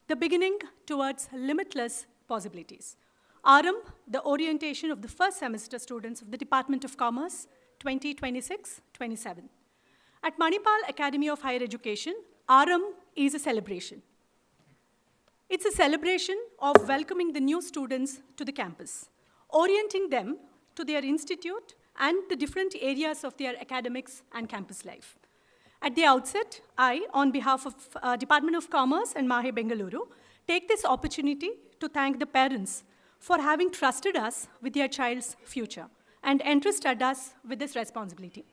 the beginning towards limitless possibilities. AARAMBH, the orientation of the first semester students of the Department of Commerce, 2026-27. At Manipal Academy of Higher Education, AARAMBH is a celebration. It's a celebration of welcoming the new students to the campus, orienting them to their institute and the different areas of their academics and campus life. At the outset, I, on behalf of Department of Commerce and MAHE Bengaluru, take this opportunity to thank the parents for having trusted us with their child's future and entrusted us with this responsibility.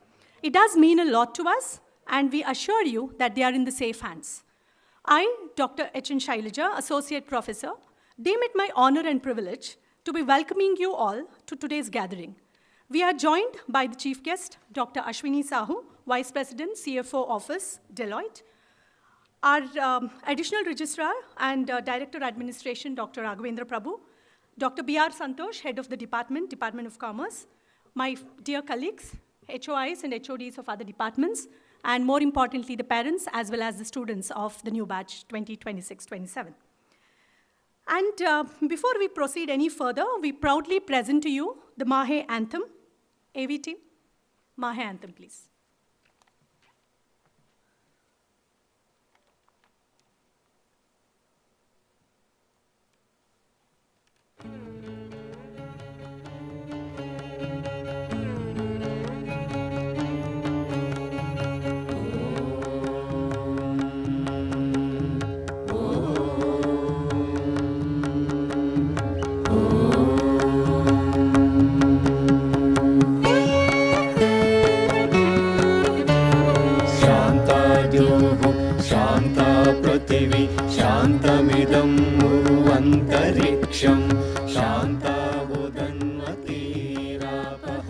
It does mean a lot to us, and we assure you that they are in the safe hands. I, Dr. H.N. Shailaja, Associate Professor, deem it my honor and privilege to be welcoming you all to today's gathering. We are joined by the chief guest, Dr. Ashwini Sahu, Vice President, CFO Office, Deloitte, our Additional Registrar and Director Administration, Dr. Raghavendra Prabhu, Dr. B.R. Santosh, Head of the Department of Commerce, my dear colleagues, HOIs and HODs of other departments, and more importantly, the parents as well as the students of the new batch 2026-27. And before we proceed any further, we proudly present to you the MAHE Anthem. AV team, MAHE Anthem, please. शान्तमिदं मुरुवन्तरिक्षं शान्तावुदन्वतीरापः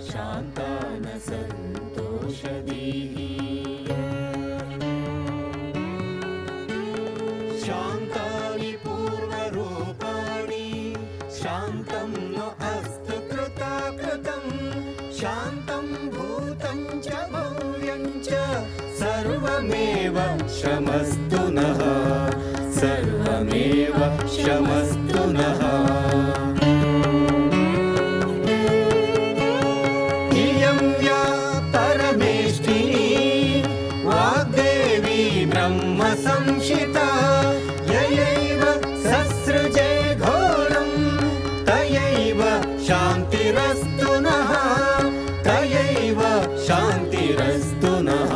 शान्तान सन्तोषदीः शान्तानि पूर्वरूपाणि शान्तं न अस्तु कृताकृतं शान्तं भूतं च भव्यं च सर्वमेव शमस्तु नः सर्वमेव शमस्तु नः इयं या परमेष्टिनी वाग्देवी ब्रह्म संशिता ययैव ससृजे घोरं तयैव शान्तिरस्तु नः तयैव शान्तिरस्तु नः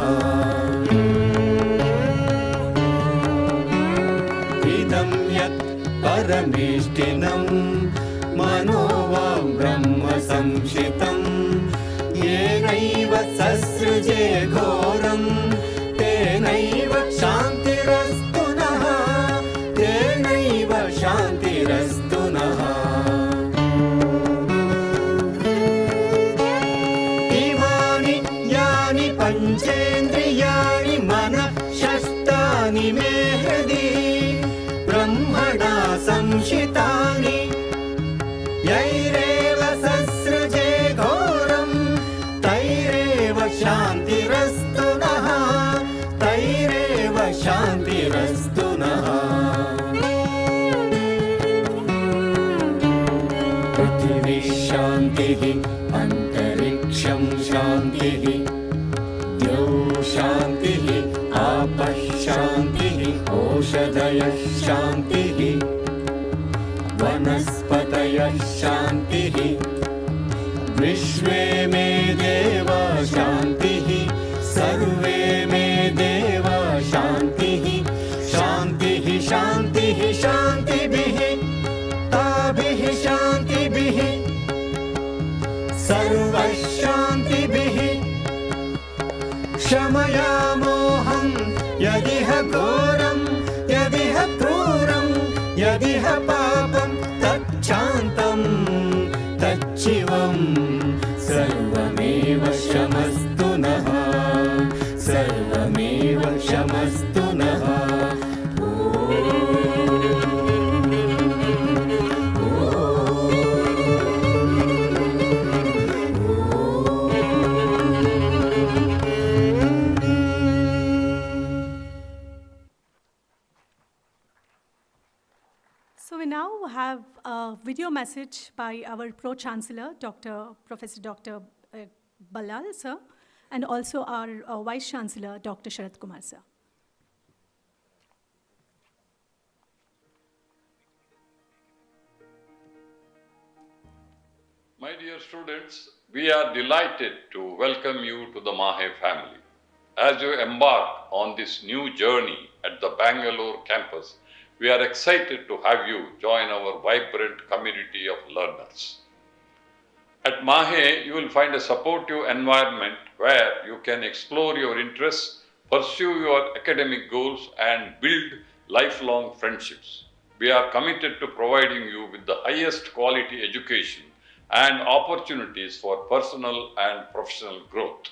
परमेष्टिनं मनो वा ब्रह्म संशितं येनैव ससृजे घोरं तेनैव शान्तिरस्तु नः तेनैव शान्तिरस्तु नः इमानि यानि पञ्चेन्द्रियाणि मनः षष्ठानि मे हृदि ब्रह्मणा संशितानि यैरेव ससृजे घोरं तैरेव शान्तिरस्तु नः तैरेव शान्तिरस्तु नः पृथिवी शान्तिः अन्तरिक्षं शान्तिः द्यौ शान्तिः आपः शान्तिः ओषधयः शान्तिः वनस्पतयः शान्तिः विश्वे मे देवा शान्तिः सर्वे मे देवा शान्तिः शान्तिः शान्तिः शान्तिभिः ताभिः शान्तिभिः सर्वः शान्तिभिः शमयामोऽहं यदिह घोरं यदिह क्रूरं यदिह पापं तच्छान्तं तच्छिवं सर्वमेव शमस्तु नः सर्वमेव शमस्तु नः So we now have a video message by our Pro-Chancellor, Professor Dr. Ballal, sir, and also our Vice-Chancellor, Dr. Sharat Kumar, sir. My dear students, we are delighted to welcome you to the MAHE family. As you embark on this new journey at the Bangalore campus, we are excited to have you join our vibrant community of learners. At MAHE, you will find a supportive environment where you can explore your interests, pursue your academic goals, and build lifelong friendships. We are committed to providing you with the highest quality education and opportunities for personal and professional growth.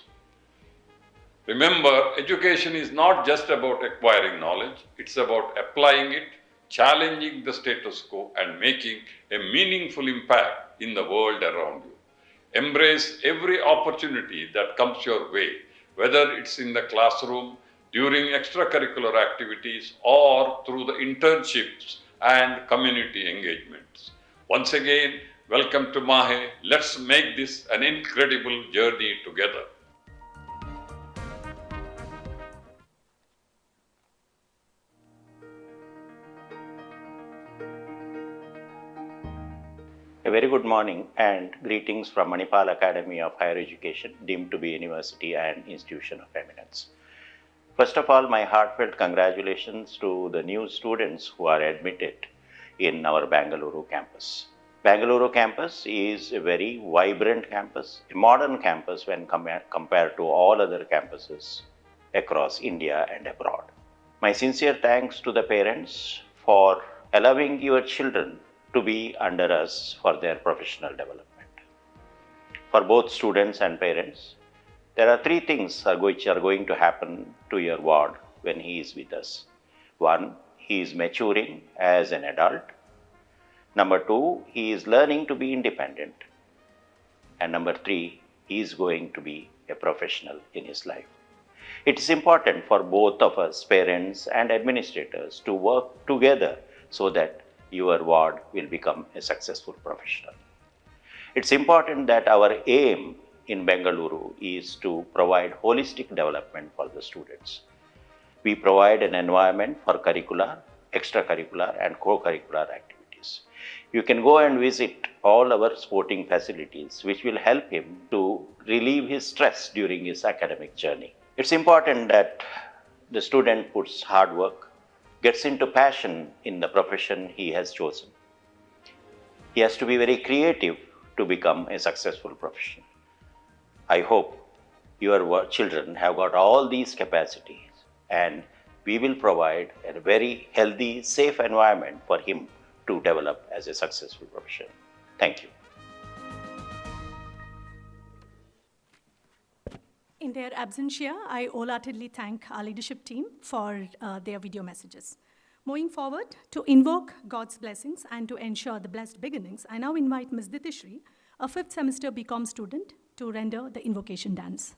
Remember, education is not just about acquiring knowledge, it's about applying it, challenging the status quo, and making a meaningful impact in the world around you. Embrace every opportunity that comes your way, whether it's in the classroom, during extracurricular activities, or through the internships and community engagements. Once again, welcome to MAHE. Let's make this an incredible journey together. A very good morning and greetings from Manipal Academy of Higher Education, deemed to be University and Institution of Eminence. First of all, my heartfelt congratulations to the new students who are admitted in our Bengaluru campus. Bengaluru campus is a very vibrant campus, a modern campus when compared to all other campuses across India and abroad. My sincere thanks to the parents for allowing your children to be under us for their professional development. For both students and parents, there are three things which are going to happen to your ward when he is with us. One, he is maturing as an adult. Number two, he is learning to be independent. And number three, he is going to be a professional in his life. It is important for both of us, parents and administrators, to work together so that your ward will become a successful professional. It's important that our aim in Bengaluru is to provide holistic development for the students. We provide an environment for curricular, extracurricular, and co-curricular activities. You can go and visit all our sporting facilities, which will help him to relieve his stress during his academic journey. It's important that the student puts hard work, gets into passion in the profession he has chosen. He has to be very creative to become a successful professional. I hope your children have got all these capacities, and we will provide a very healthy, safe environment for him to develop as a successful professional. Thank you. In their absentia, I wholeheartedly thank our leadership team for their video messages. Moving forward, to invoke God's blessings and to ensure the blessed beginnings, I now invite Ms. Ditishri, a 5th semester BCom student, to render the invocation dance.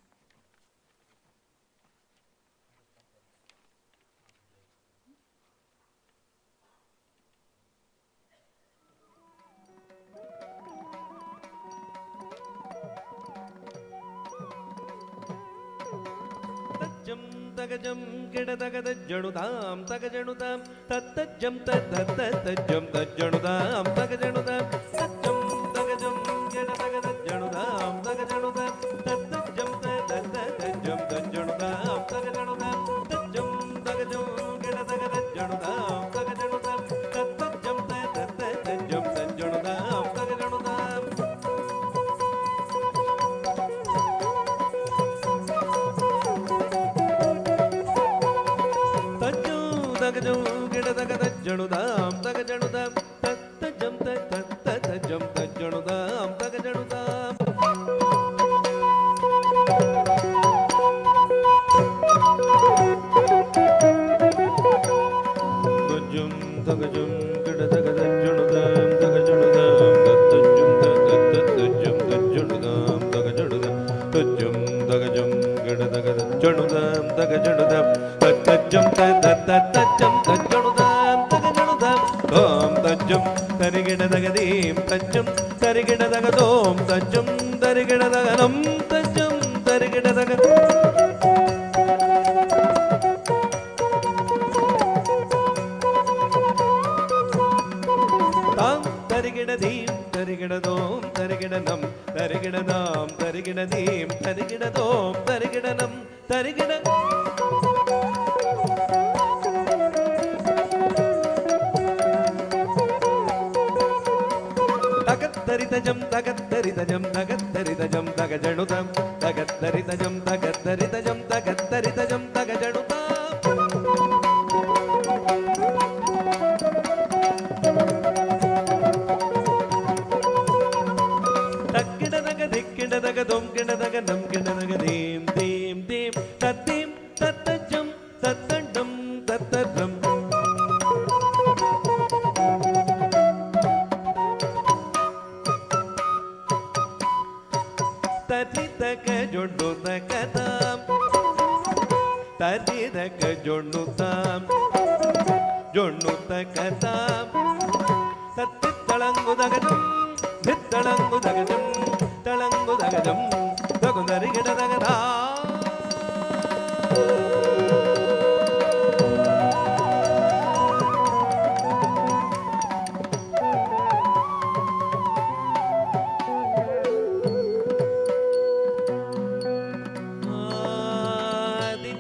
Tagajam gedadagada janudam tagajanudam tattajam tattattajam tajjanudam tagajanudam tatjam tagajam gedadagada janudam tagajanudam tattajam tattattajam tajjanudam tagajanudam tatjam tagajam gedadagada janudam tagajanudam tattajam tattattajam tajjanudam tagajanudam. Janudam tagajanudam tattajam tattattajam tajjanudam tagajanudam. Tajam tagajam gadadagada janudam tagajanudam tattajam tattattajam tajjanudam tagajanudam tajam tagajam gadadagada janudam tagajanudam tattajam tattattajam tajjanudam. தஜ்ஜம் தரிகிடதகதீம் தஜ்ஜம் தரிகிடதகதோம் தஜ்ஜம் தரிகிடதகனம் தஜ்ஜம் தரிகிடதக தாம் தரிகிடதீம் தரிகிடதோம் தரிகிடனம் தரிகிடதாம் தரிகிடதீம் தரிகிடதோம் தரிகிடனம் தரிகிட தகத்தரிதஜம் தகத்தரிதஜம் தகத்தரிதஜம் தகஜணுதம் தகத்தரிதஜம் தகத்தரிதஜம் தகத்தரிதஜம் தகஜணுதம் தக்கிடதக திக்கிடதக தொம் கிடதக நம் கிடதக theme theme theme தத்தீம் தத்தஜம் தத்தண்டம் தத்தரம் தரிதக ஜொண்டுதகதாம் தரிதக ஜொண்டுதாம் ஜொண்டுதகதாம் தத்தி தளங்குதகதம் தித்தளங்குதகதம் தளங்குதகதம் தகுதரிகிடதகதா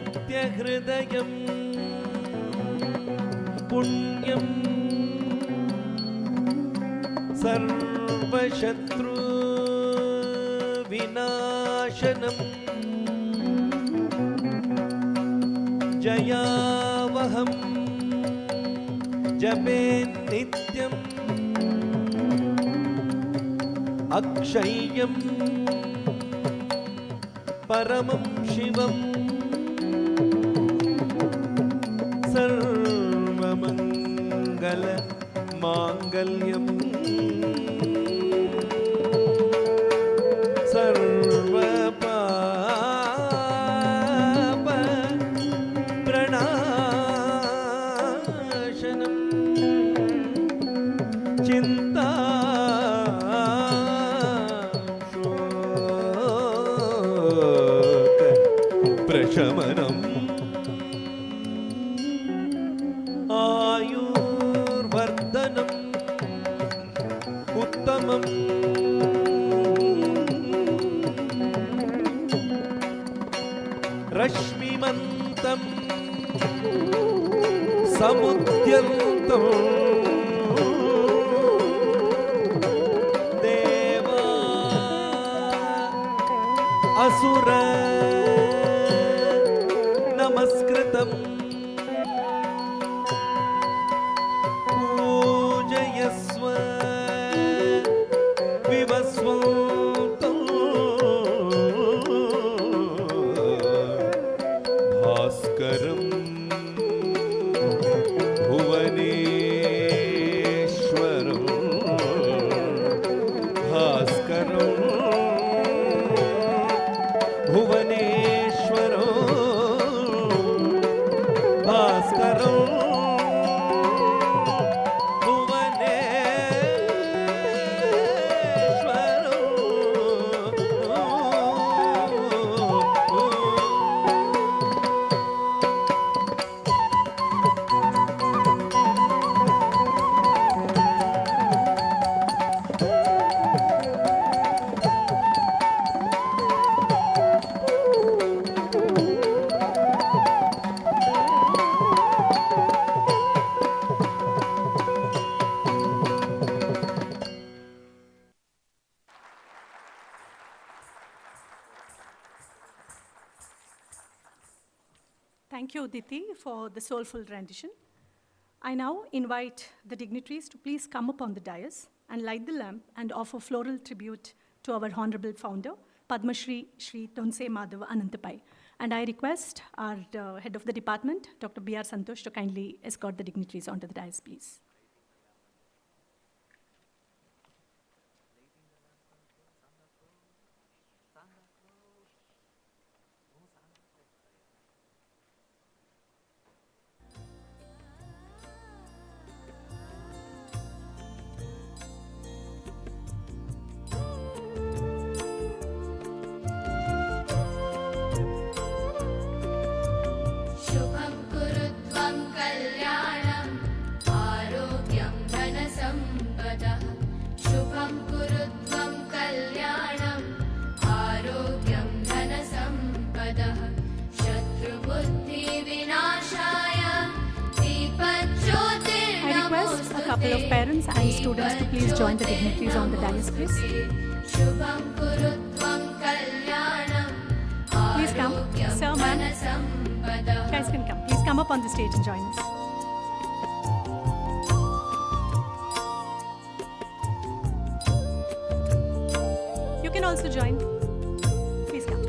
ஆதித்யஹ்ருதயம் புண்ணியம் सर्वशत्रु विनाशनम् जयावहं जपे नित्यम् अक्षय्यं परमं शिवं सर्वमङ्गल माङ्गल्यम् सर्वपाप प्रणाशनं चिन्ता शोक प्रशमनम् आयुर्वर्धनम् उत्तमम् रश्मिमन्तं समुद्यन्तं देवा असुर नमस्कृतं पूजयस्व विवस्वन्तम् भास्करं भुवनेश्वरं भास्करं भुवनेश्वरं भास्करं Thank you, Diti, for the soulful rendition. I now invite the dignitaries to please come up on the dais and light the lamp and offer floral tribute to our honorable founder, Padma Shri Tonse Madhava Anantapai. And I request our head of the department, Dr. B.R. Santosh, to kindly escort the dignitaries onto the dais, please. couple of parents and students to please join the dignitaries on the dais, please. Please come. Sir, ma'am. Guys can come. Please come up on the stage and join us. You can also join. Please come.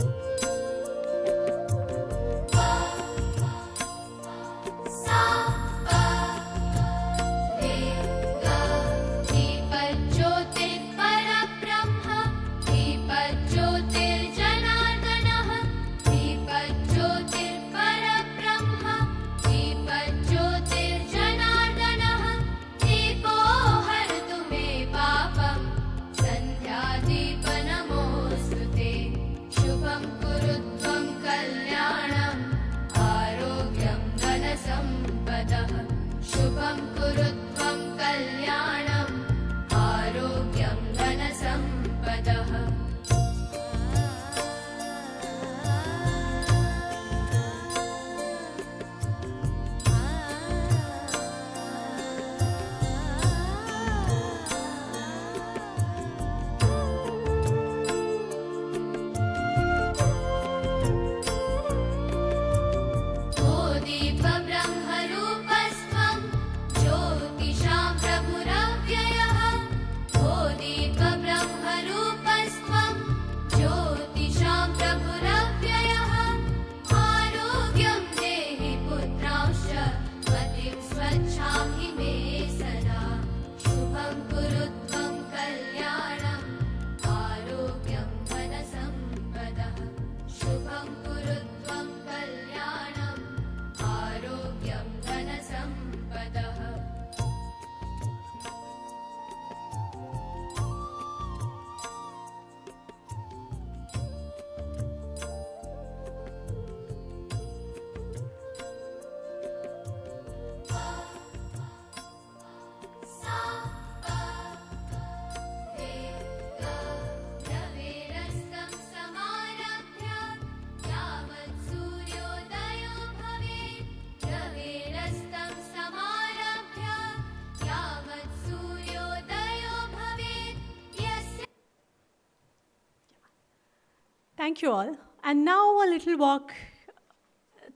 Thank you all. And now a little walk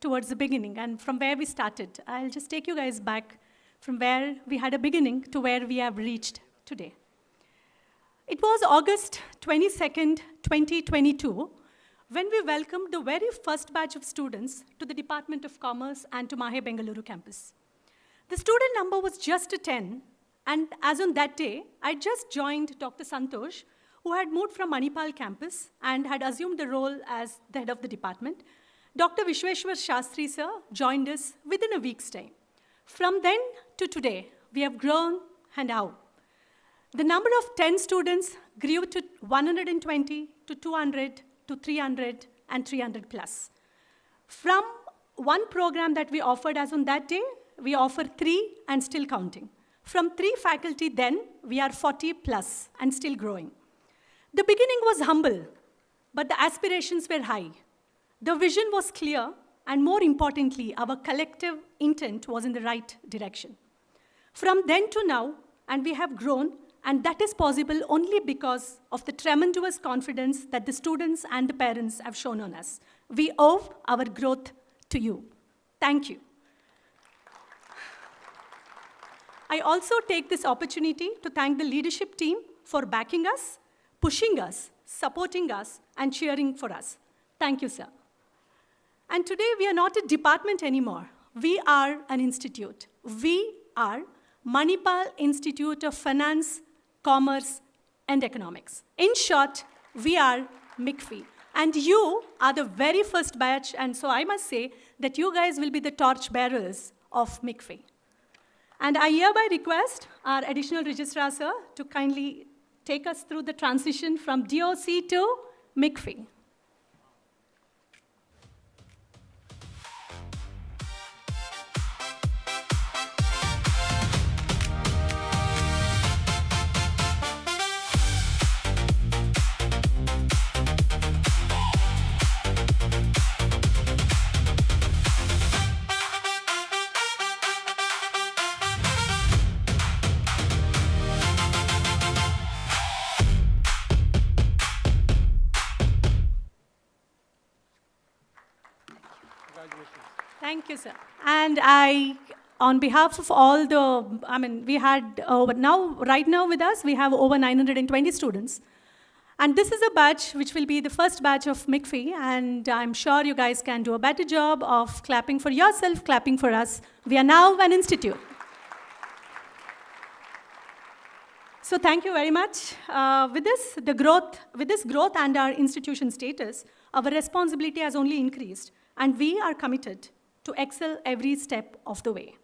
towards the beginning and from where we started. I'll just take you guys back from where we had a beginning to where we have reached today. It was August 22nd, 2022, when we welcomed the very first batch of students to the Department of Commerce and to MAHE Bengaluru campus. The student number was just 10, and as on that day, I just joined Dr. Santosh, who had moved from Manipal campus and had assumed the role as the head of the department. Dr. Vishweshwar Shastri sir joined us within a week's time. From then to today, we have grown and how? The number of 10 students grew to 120, to 200, to 300, and 300 plus. From one program that we offered as on that day, we offer 3 and still counting. From 3 faculty then, we are 40 plus and still growing. The beginning was humble, but the aspirations were high. The vision was clear, and more importantly, our collective intent was in the right direction. From then to now, and we have grown, and that is possible only because of the tremendous confidence that the students and the parents have shown on us. We owe our growth to you. Thank you. I also take this opportunity to thank the leadership team for backing us, pushing us, supporting us, and cheering for us. Thank you, sir. And today, we are not a department anymore. We are an institute. We are Manipal Institute of Finance, Commerce, and Economics. In short, we are MICFI. And you are the very first batch, and so I must say that you guys will be the torch bearers of MICFI. And I hereby request our additional registrar, sir, to kindly take us through the transition from DOC to MICFI. Thank you, sir. And on behalf of all we had, right now with us, we have over 920 students. And this is a batch which will be the first batch of MICFE, and I'm sure you guys can do a better job of clapping for yourself, clapping for us. We are now an institute. So thank you very much. With this growth and our institution status, our responsibility has only increased, and we are committed to excel every step of the way.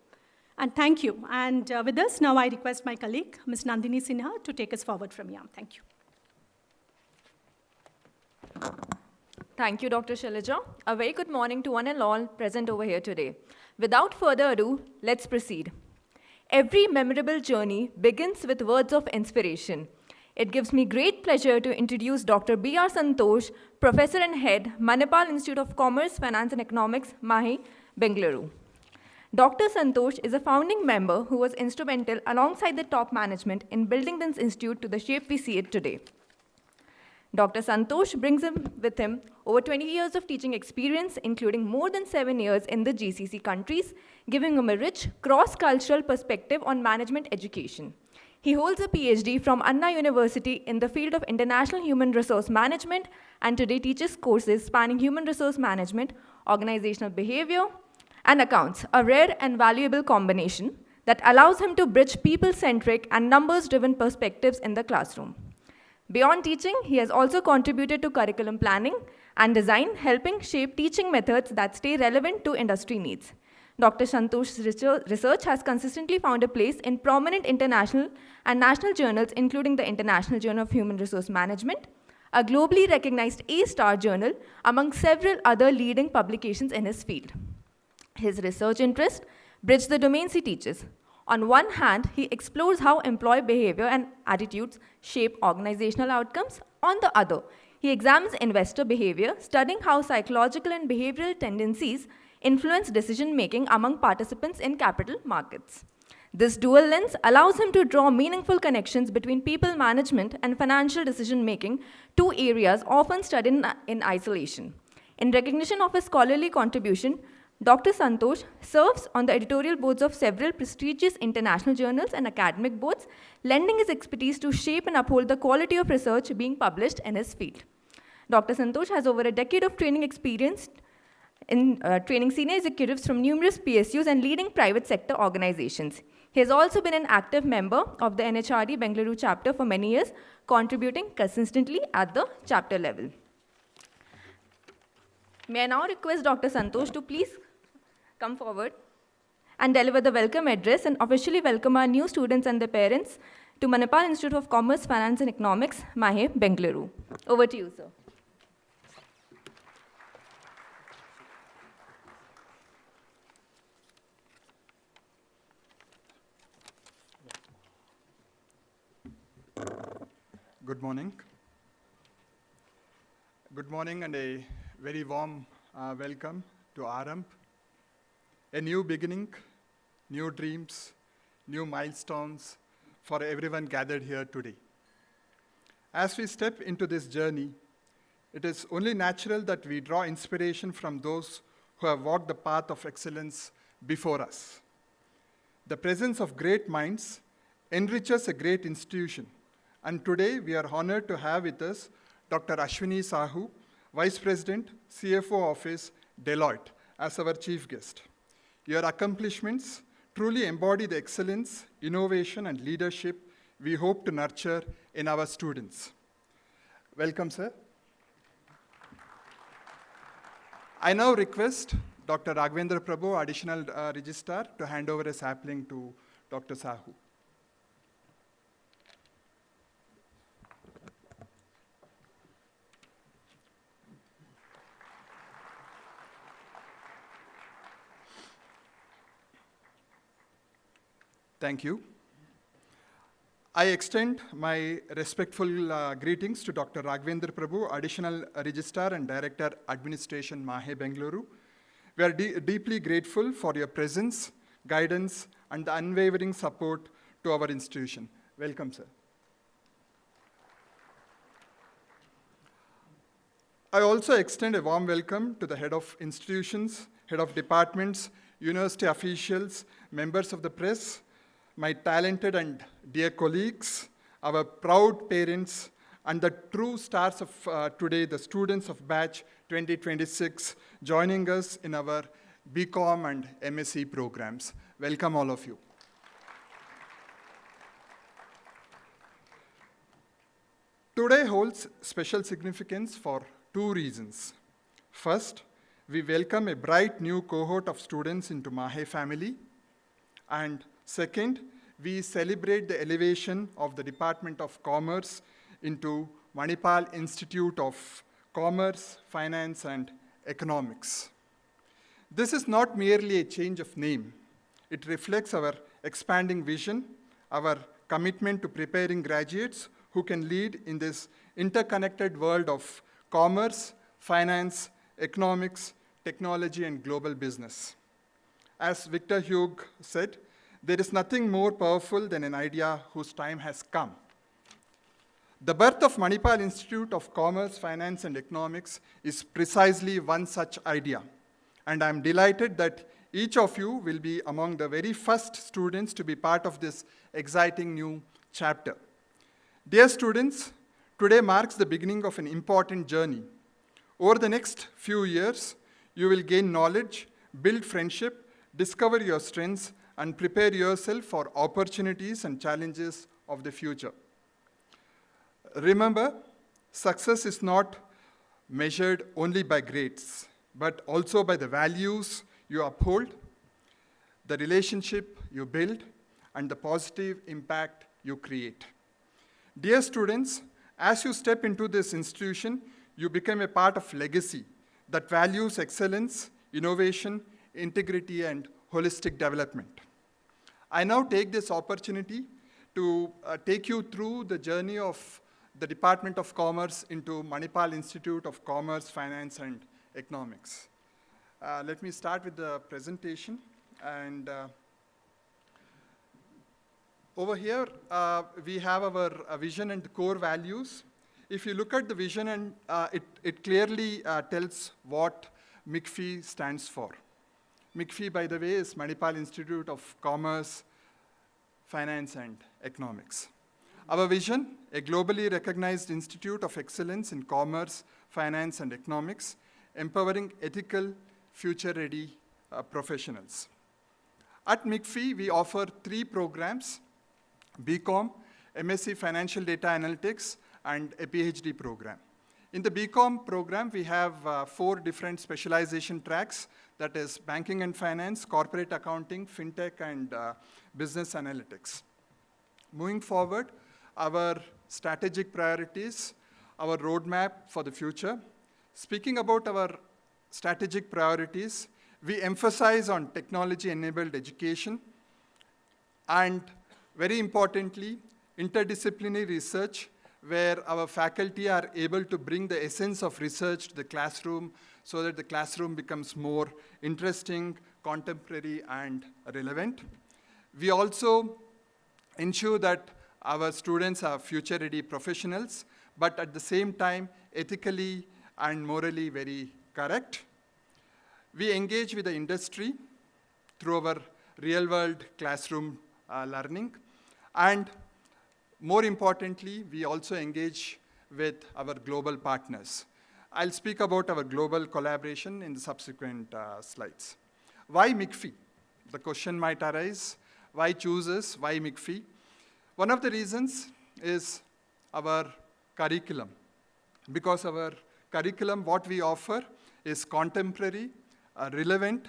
And thank you. And with this, now I request my colleague, Ms. Nandini Sinha, to take us forward from here. Thank you. Thank you, Dr. Shailaja. A very good morning to one and all present over here today. Without further ado, let's proceed. Every memorable journey begins with words of inspiration. It gives me great pleasure to introduce Dr. B.R. Santosh, Professor and Head, Manipal Institute of Commerce, Finance and Economics, MAHE Bengaluru. Dr. Santosh is a founding member who was instrumental alongside the top management in building this institute to the shape we see it today. Dr. Santosh brings with him over 20 years of teaching experience, including more than 7 years in the GCC countries, giving him a rich cross-cultural perspective on management education. He holds a PhD from Anna University in the field of International Human Resource Management and today teaches courses spanning human resource management, organizational behavior, and accounts, a rare and valuable combination that allows him to bridge people-centric and numbers-driven perspectives in the classroom. Beyond teaching, he has also contributed to curriculum planning and design, helping shape teaching methods that stay relevant to industry needs. Dr. Santosh's research has consistently found a place in prominent international and national journals, including the International Journal of Human Resource Management, a globally recognized A-star journal, among several other leading publications in his field. His research interests bridge the domains he teaches. On one hand, he explores how employee behavior and attitudes shape organizational outcomes. On the other, he examines investor behavior, studying how psychological and behavioral tendencies influence decision-making among participants in capital markets. This dual lens allows him to draw meaningful connections between people management and financial decision-making, two areas often studied in isolation. In recognition of his scholarly contribution, Dr. Santosh serves on the editorial boards of several prestigious international journals and academic boards, lending his expertise to shape and uphold the quality of research being published in his field. Dr. Santosh has over a decade of training experience in training senior executives from numerous PSUs and leading private sector organizations. He has also been an active member of the NHRD Bengaluru chapter for many years, contributing consistently at the chapter level. May I now request Dr. Santosh to please come forward and deliver the welcome address and officially welcome our new students and their parents to Manipal Institute of Commerce, Finance and Economics, MAHE Bengaluru. Over to you, sir. Good morning. Good morning and a very warm welcome to AARAMBH. A new beginning, new dreams, new milestones for everyone gathered here today. As we step into this journey, it is only natural that we draw inspiration from those who have walked the path of excellence before us. The presence of great minds enriches a great institution, and today we are honored to have with us Dr. Ashwini Sahu, Vice President, CFO Office, Deloitte, as our chief guest. Your accomplishments truly embody the excellence, innovation, and leadership we hope to nurture in our students. Welcome, sir. I now request Dr. Raghavendra Prabhu, Additional Registrar, to hand over a sapling to Dr. Sahu. Thank you. I extend my respectful greetings to Dr. Raghavendra Prabhu, Additional Registrar and Director, Administration, MAHE Bengaluru. We are deeply grateful for your presence, guidance, and the unwavering support to our institution. Welcome, sir. I also extend a warm welcome to the Head of Institutions, head of departments, university officials, members of the press, my talented and dear colleagues, our proud parents, and the true stars of today, the students of batch 2026, joining us in our BCom and MSc programs. Welcome all of you. Today holds special significance for two reasons. First, we welcome a bright new cohort of students into MAHE family. And second, we celebrate the elevation of the Department of Commerce into Manipal Institute of Commerce, Finance, and Economics. This is not merely a change of name. It reflects our expanding vision, our commitment to preparing graduates who can lead in this interconnected world of commerce, finance, economics, technology, and global business. As Victor Hugo said, there is nothing more powerful than an idea whose time has come. The birth of Manipal Institute of Commerce, Finance, and Economics is precisely one such idea. And I'm delighted that each of you will be among the very first students to be part of this exciting new chapter. Dear students, today marks the beginning of an important journey. Over the next few years, you will gain knowledge, build friendship, discover your strengths, and prepare yourself for opportunities and challenges of the future. Remember, success is not measured only by grades, but also by the values you uphold, the relationship you build, and the positive impact you create. Dear students, as you step into this institution, you become a part of legacy that values excellence, innovation, integrity, and holistic development. I now take this opportunity to take you through the journey of the Department of Commerce into Manipal Institute of Commerce, Finance, and Economics. Let me start with the presentation. And over here, we have our vision and core values. If you look at the vision, and it clearly tells what MICFI stands for. MICFI, by the way, is Manipal Institute of Commerce, Finance, and Economics. Our vision, a globally recognized institute of excellence in commerce, finance, and economics, empowering ethical, future-ready professionals. At MICFI, we offer 3 programs: BCom, MSc Financial Data Analytics, and a PhD program. In the BCom program, we have 4 different specialization tracks, that is banking and finance, corporate accounting, fintech, and business analytics. Moving forward, our strategic priorities, our roadmap for the future. Speaking about our strategic priorities, we emphasize on technology-enabled education, and very importantly, interdisciplinary research, where our faculty are able to bring the essence of research to the classroom so that the classroom becomes more interesting, contemporary, and relevant. We also ensure that our students are future-ready professionals, but at the same time, ethically and morally very correct. We engage with the industry through our real-world classroom learning. And more importantly, we also engage with our global partners. I'll speak about our global collaboration in the subsequent slides. Why MICFI? The question might arise, why choose us, why MICFI? One of the reasons is our curriculum. Because our curriculum, what we offer is contemporary, relevant,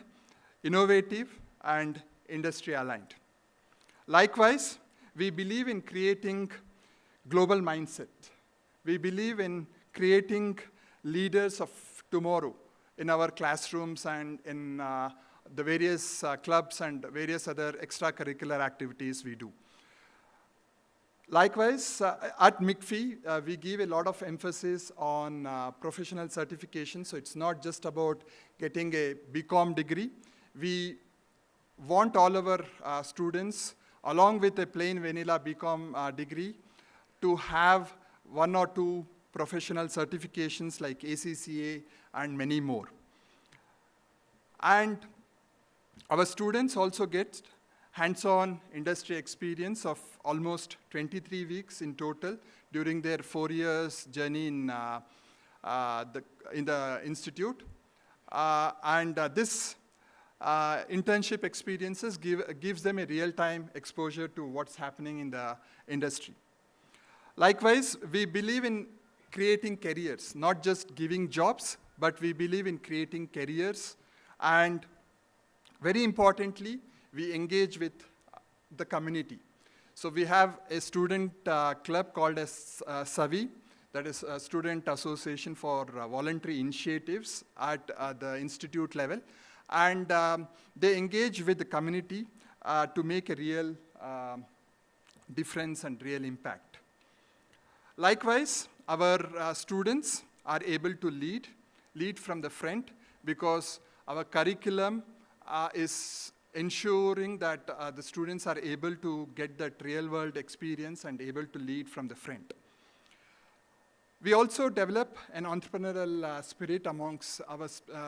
innovative, and industry-aligned. Likewise, we believe in creating global mindset. We believe in creating leaders of tomorrow in our classrooms and in the various clubs and various other extracurricular activities we do. Likewise, at MICFI, we give a lot of emphasis on professional certification, so it's not just about getting a BCom degree. We want all our students, along with a plain vanilla BCom degree, to have 1 or 2 professional certifications like ACCA and many more. And our students also get hands-on industry experience of almost 23 weeks in total during their 4 years journey in the institute. This internship experiences gives them a real-time exposure to what's happening in the industry. Likewise, we believe in creating careers, not just giving jobs, but we believe in creating careers. And very importantly, we engage with the community. So we have a student club called as SAVI, that is a Student Association for Voluntary Initiatives at the institute level. And they engage with the community to make a real difference and real impact. Likewise, our students are able to lead from the front, because our curriculum is ensuring that the students are able to get that real-world experience and able to lead from the front. We also develop an entrepreneurial spirit amongst our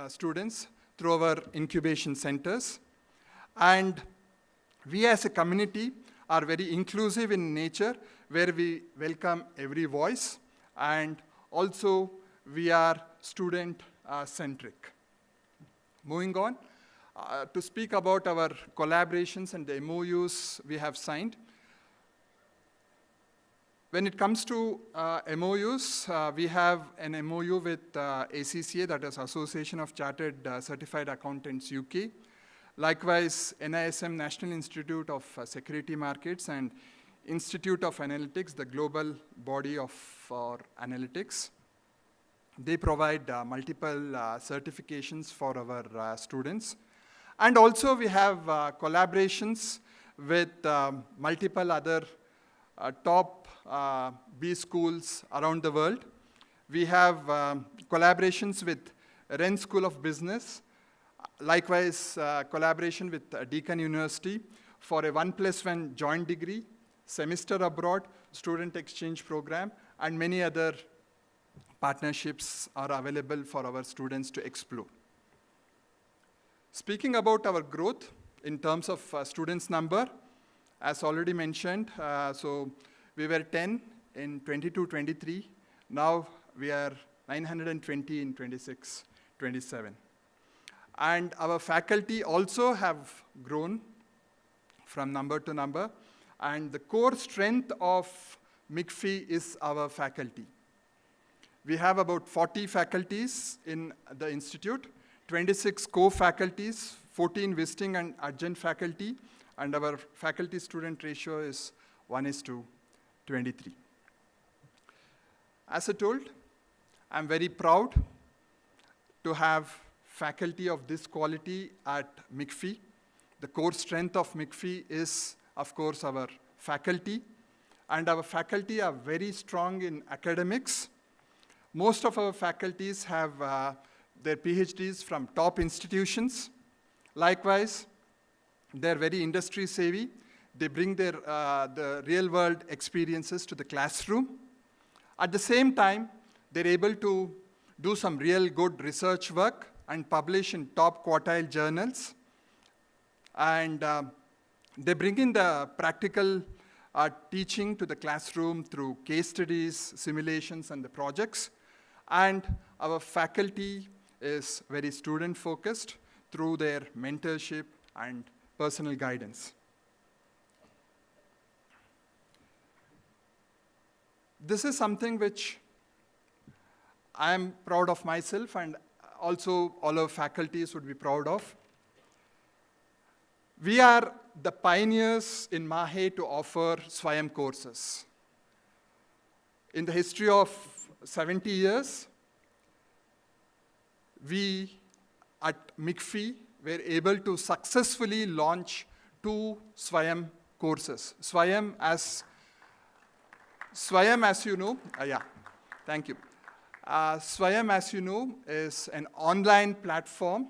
students through our incubation centers. And we as a community are very inclusive in nature, where we welcome every voice, and also we are student-centric. Moving on, to speak about our collaborations and the MOUs we have signed. When it comes to MOUs, we have an MOU with ACCA, that is Association of Chartered Certified Accountants UK. Likewise, NISM, National Institute of Security Markets, and Institute of Analytics, the global body for analytics. They provide multiple certifications for our students. And also we have collaborations with multiple other top B schools around the world. We have collaborations with Rennes School of Business, likewise collaboration with Deakin University for a 1+1 joint degree, semester abroad, student exchange program, and many other partnerships are available for our students to explore. Speaking about our growth in terms of students number, as already mentioned, so we were 10 in 22-23. Now we are 920 in 26-27. And our faculty also have grown from number to number. And the core strength of MICFI is our faculty. We have about 40 faculties in the institute, 26 co-faculties, 14 visiting and adjunct faculty, and our faculty-student ratio is 1:23. As I told, I'm very proud to have faculty of this quality at MICFI. The core strength of MICFI is, of course, our faculty, and our faculty are very strong in academics. Most of our faculties have their PhDs from top institutions. Likewise, they're very industry savvy. They bring their the real-world experiences to the classroom. At the same time, they're able to do some real good research work and publish in top quartile journals. And they bring in the practical teaching to the classroom through case studies, simulations, and the projects. And our faculty is very student-focused through their mentorship and personal guidance. This is something which I am proud of myself, and also all our faculties would be proud of. We are the pioneers in MAHE to offer SWAYAM courses. In the history of 70 years, we at MICFI were able to successfully launch 2 SWAYAM courses. SWAYAM, as you know, thank you. SWAYAM, as you know, is an online platform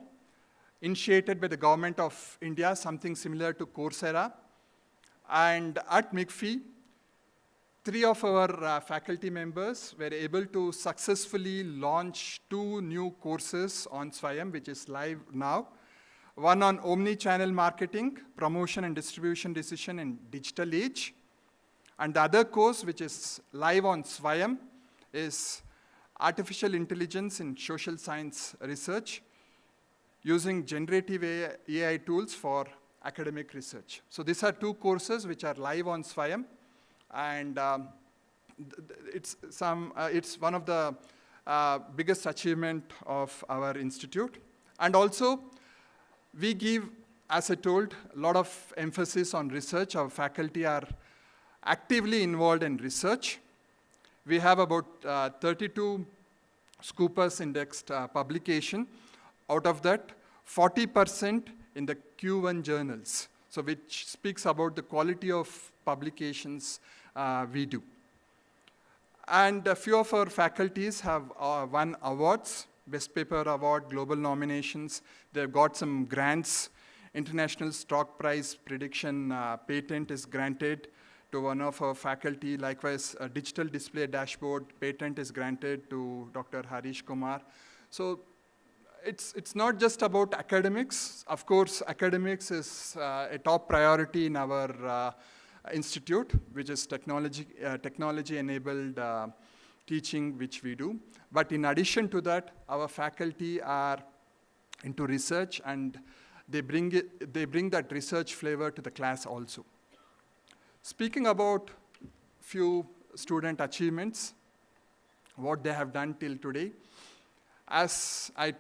initiated by the government of India, something similar to Coursera. And at MICFI, 3 of our faculty members were able to successfully launch 2 new courses on SWAYAM, which is live now. one on omni-channel marketing, promotion and distribution decision in digital age. And the other course, which is live on Swayam, is artificial intelligence in social science research using generative AI tools for academic research. So these are two courses which are live on Swayam, and it's one of the biggest achievement of our institute. And also, we give, as I told, a lot of emphasis on research. Our faculty are actively involved in research. We have about 32 Scoopers indexed publication. Out of that, 40% in the Q1 journals, so which speaks about the quality of publications we do. And a few of our faculties have won awards, Best Paper Award, global nominations. They've got some grants. International Stock Price Prediction patent is granted to one of our faculty. Likewise, a digital display dashboard patent is granted to Dr. Harish Kumar. So it's not just about academics. Of course, academics is a top priority in our institute, which is technology-enabled teaching, which we do. But in addition to that, our faculty are into research, and they bring that research flavor to the class also. Speaking about few student achievements, what they have done till today, as I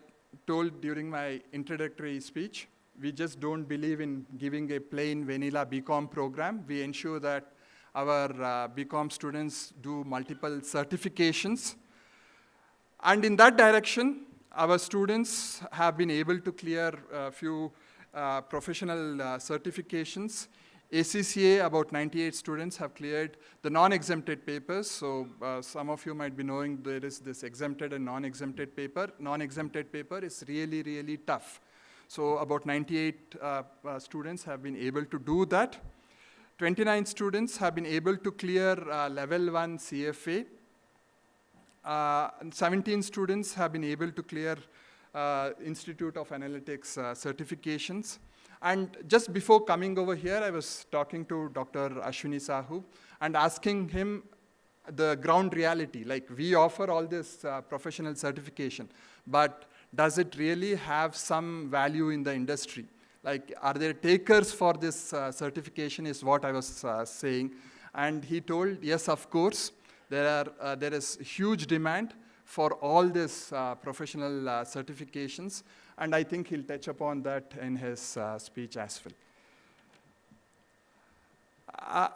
told during my introductory speech, we just don't believe in giving a plain vanilla BCom program. We ensure that our BCom students do multiple certifications. And in that direction, our students have been able to clear a few professional certifications. ACCA, about 98 students have cleared the non-exempted papers. So some of you might be knowing there is this exempted and non-exempted paper. Non-exempted paper is really, really tough. So about 98 students have been able to do that. 29 students have been able to clear level 1 CFA. And 17 students have been able to clear Institute of Analytics certifications. And just before coming over here, I was talking to Dr. Ashwini Sahu and asking him the ground reality. Like, we offer all this professional certification, but does it really have some value in the industry? Like, are there takers for this certification is what I was saying. And he told, yes, of course, there is huge demand for all these professional certifications. And I think he'll touch upon that in his speech as well.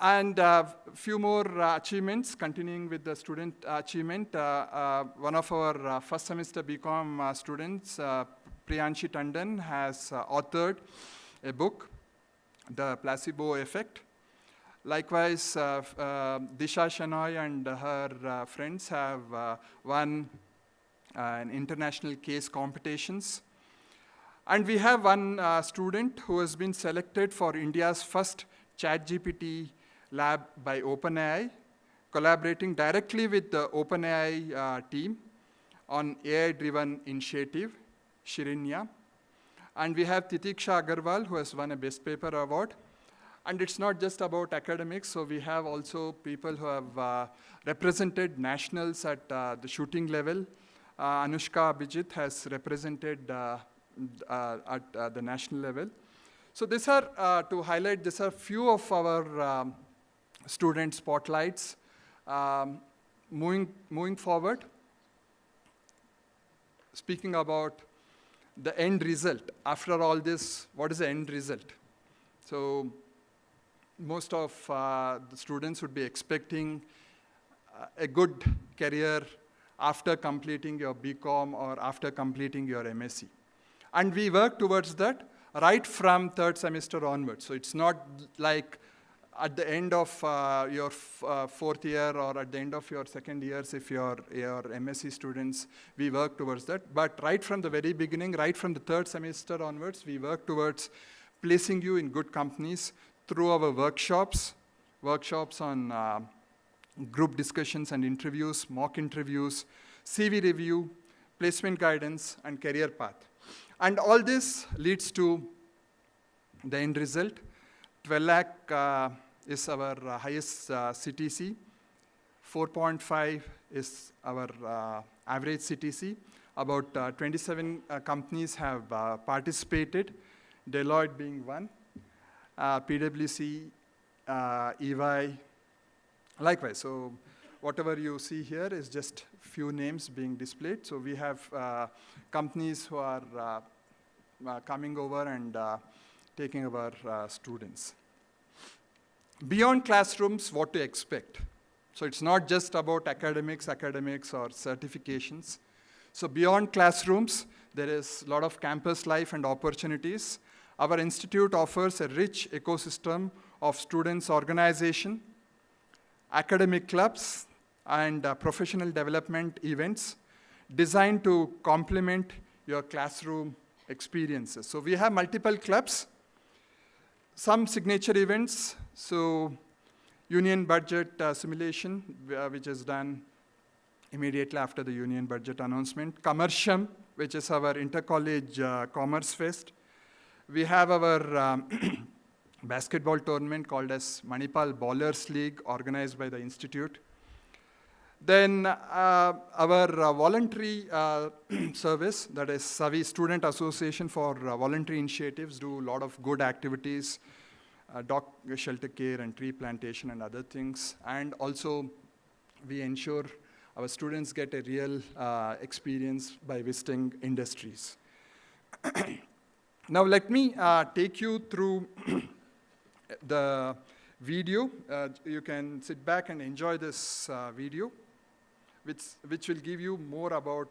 And a few more achievements, continuing with the student achievement. One of our first semester BCom students, Priyanshi Tandon, has authored a book, The Placebo Effect. Likewise, Disha Shenoy and her friends have won an international case competitions. And we have one student who has been selected for India's first ChatGPT lab by OpenAI, collaborating directly with the OpenAI team on AI-driven initiative, Shirinya. And we have Titiksha Agarwal, who has won a Best Paper Award. And it's not just about academics, so we have also people who have represented nationals at the shooting level. Anushka Abhijit has represented at the national level. So these are, to highlight, these are few of our student spotlights. Moving forward, speaking about the end result. After all this, what is the end result? So most of the students would be expecting a good career after completing your BCom or after completing your MSc. And we work towards that right from third semester onwards. So it's not like at the end of your fourth year or at the end of your second years, if you're MSc students, we work towards that. But right from the very beginning, right from the third semester onwards, we work towards placing you in good companies through our workshops on group discussions and interviews, mock interviews, CV review, placement guidance, and career path. And all this leads to the end result. 12 lakh is our highest CTC. 4.5 is our average CTC. About 27 companies have participated, Deloitte being one, PwC, EY, likewise. So whatever you see here is just few names being displayed. So we have companies who are coming over and taking our students. Beyond classrooms, what to expect? So it's not just about academics or certifications. So beyond classrooms, there is a lot of campus life and opportunities. Our institute offers a rich ecosystem of students' organization, academic clubs, and professional development events designed to complement your classroom experiences. So we have multiple clubs, some signature events. So union budget simulation, which is done immediately after the union budget announcement. Commercium, which is our inter-college commerce fest. We have our basketball tournament called as Manipal Ballers League, organized by the institute. Then our voluntary service, that is Savi Student Association for Voluntary Initiatives, do a lot of good activities, dog shelter care and tree plantation and other things. And also we ensure our students get a real experience by visiting industries. Now let me take you through the video. You can sit back and enjoy this video, which will give you more about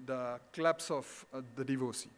the clubs of the devotee.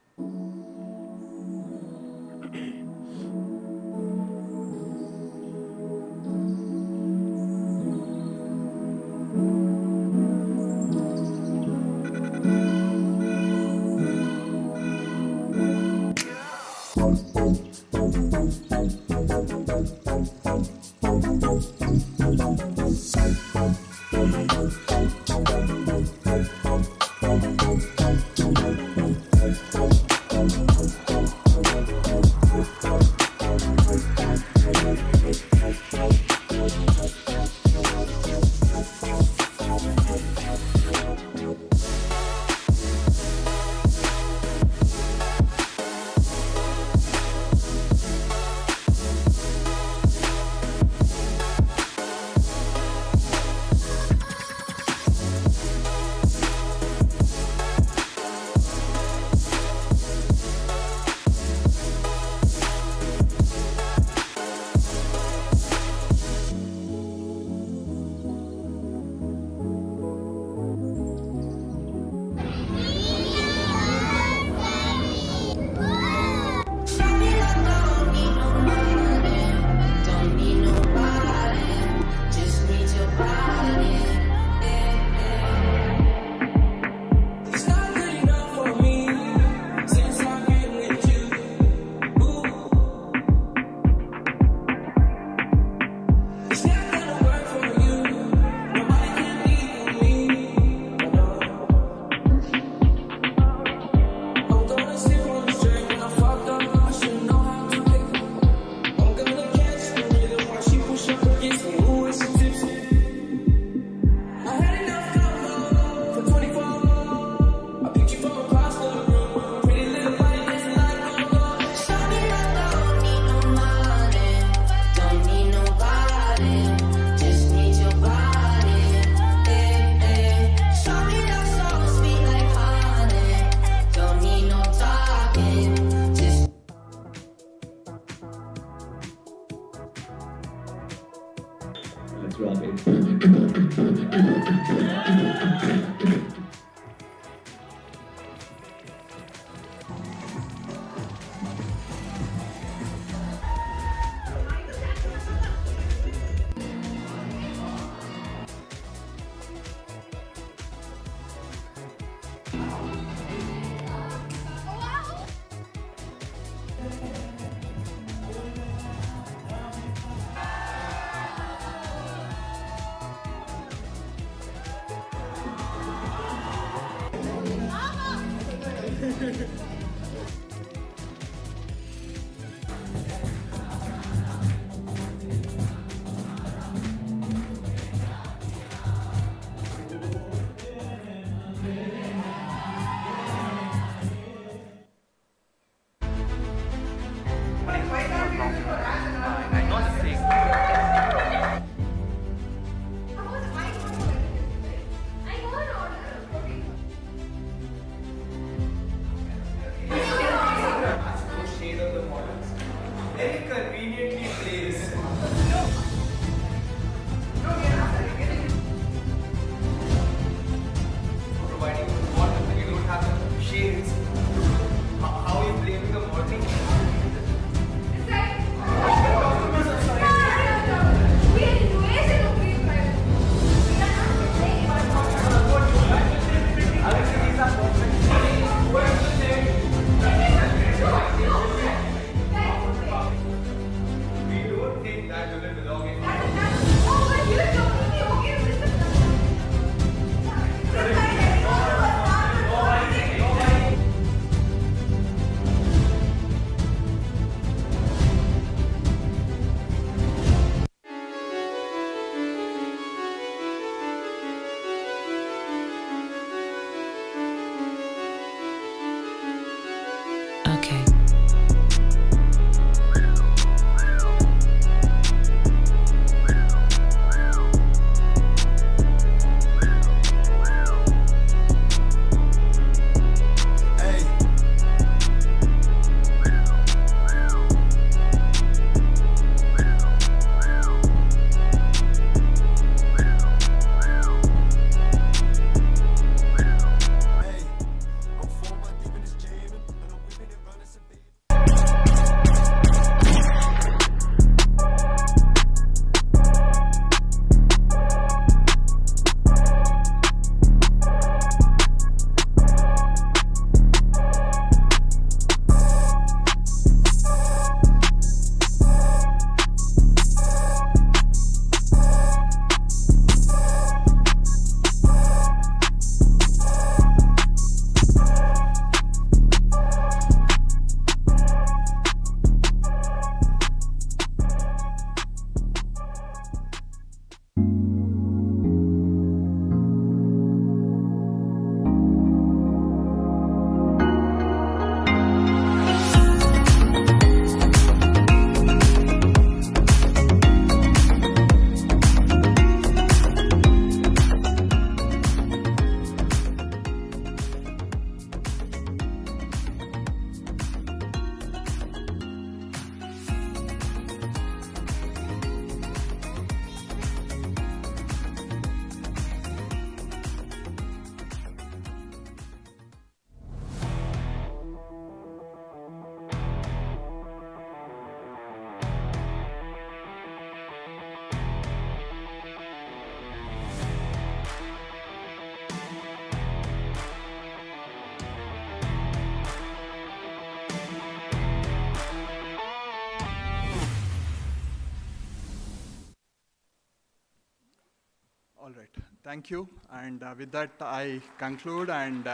All right, thank you. And with that, I conclude and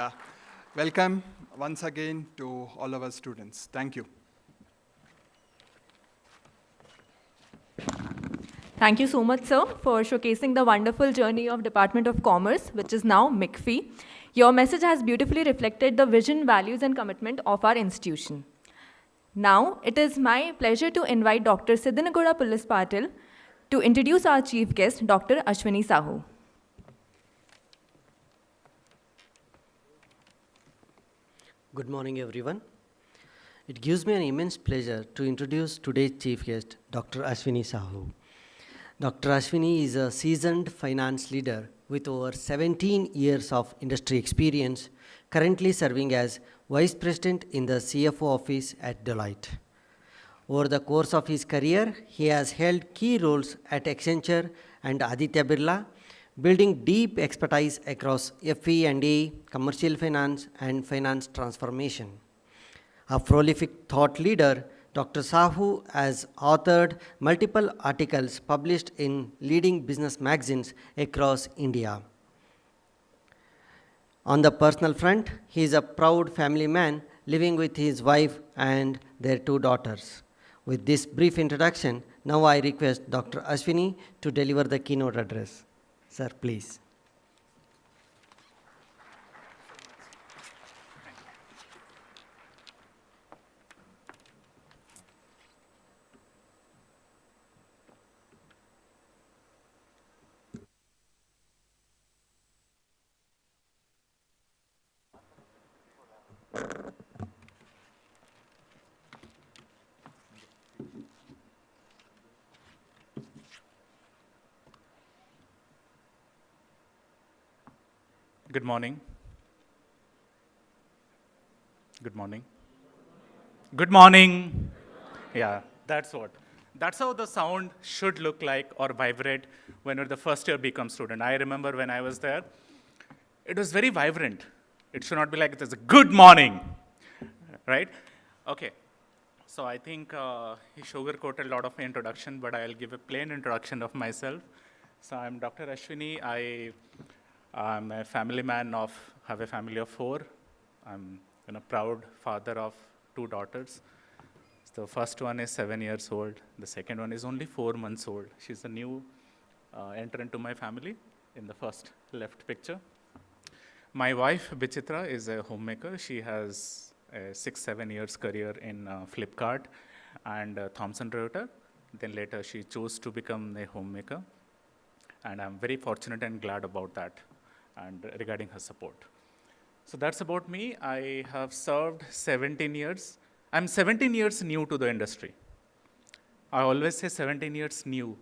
welcome once again to all of our students. Thank you. Thank you so much, sir, for showcasing the wonderful journey of Department of Commerce, which is now MICFI. Your message has beautifully reflected the vision, values, and commitment of our institution. Now, it is my pleasure to invite Dr. Siddhanagoda Pullis Patil to introduce our chief guest, Dr. Ashwini Sahu. Good morning, everyone. It gives me an immense pleasure to introduce today's chief guest, Dr. Ashwini Sahu. Dr. Ashwini is a seasoned finance leader with over 17 years of industry experience, currently serving as Vice President in the CFO office at Deloitte. Over the course of his career, he has held key roles at Accenture and Aditya Birla, building deep expertise across FE&A, commercial finance, and finance transformation. A prolific thought leader, Dr. Sahu has authored multiple articles published in leading business magazines across India. On the personal front, he is a proud family man living with his wife and their 2 daughters. With this brief introduction, now I request Dr. Ashwini to deliver the keynote address. Sir, please. Good morning. Good morning. Good morning. Yeah, that's what. That's how the sound should look like or vibrate when you're the first year BCom student. I remember when I was there, it was very vibrant. It should not be like it's a good morning, right? Okay. So I think he sugarcoated a lot of my introduction, but I'll give a plain introduction of myself. So I'm Dr. Ashwini. I'm a family man have a family of 4. I'm a proud father of 2 daughters. The first one is 7 years old. The second one is only 4 months old. She's a new entrant to my family in the first left picture. My wife, Bichitra, is a homemaker. She has a 6-7 years career in Flipkart and Thomson Reuters. Then later she chose to become a homemaker. And I'm very fortunate and glad about that and regarding her support. So that's about me. I have served 17 years. I'm 17 years new to the industry. I always say 17 years new,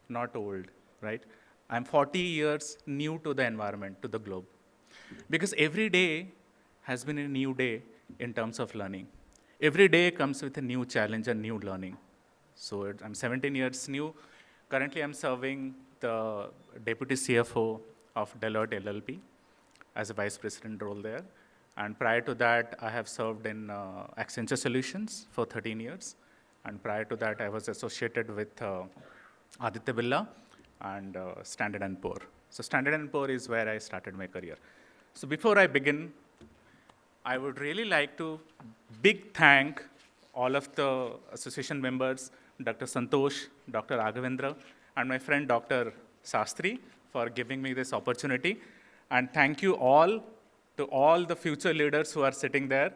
not old, right? I'm 40 years new to the environment, to the globe. Because every day has been a new day in terms of learning. Every day comes with a new challenge and new learning. So I'm 17 years new. Currently, I'm serving the Deputy CFO of Deloitte LLP as a Vice President role there. And prior to that, I have served in Accenture Solutions for 13 years. And prior to that, I was associated with Aditya Birla and Standard & Poor. So Standard & Poor is where I started my career. So before I begin, I would really like to big thank all of the association members, Dr. Santosh, Dr. Raghavendra, and my friend Dr. Sastri for giving me this opportunity. And thank you all to all the future leaders who are sitting there.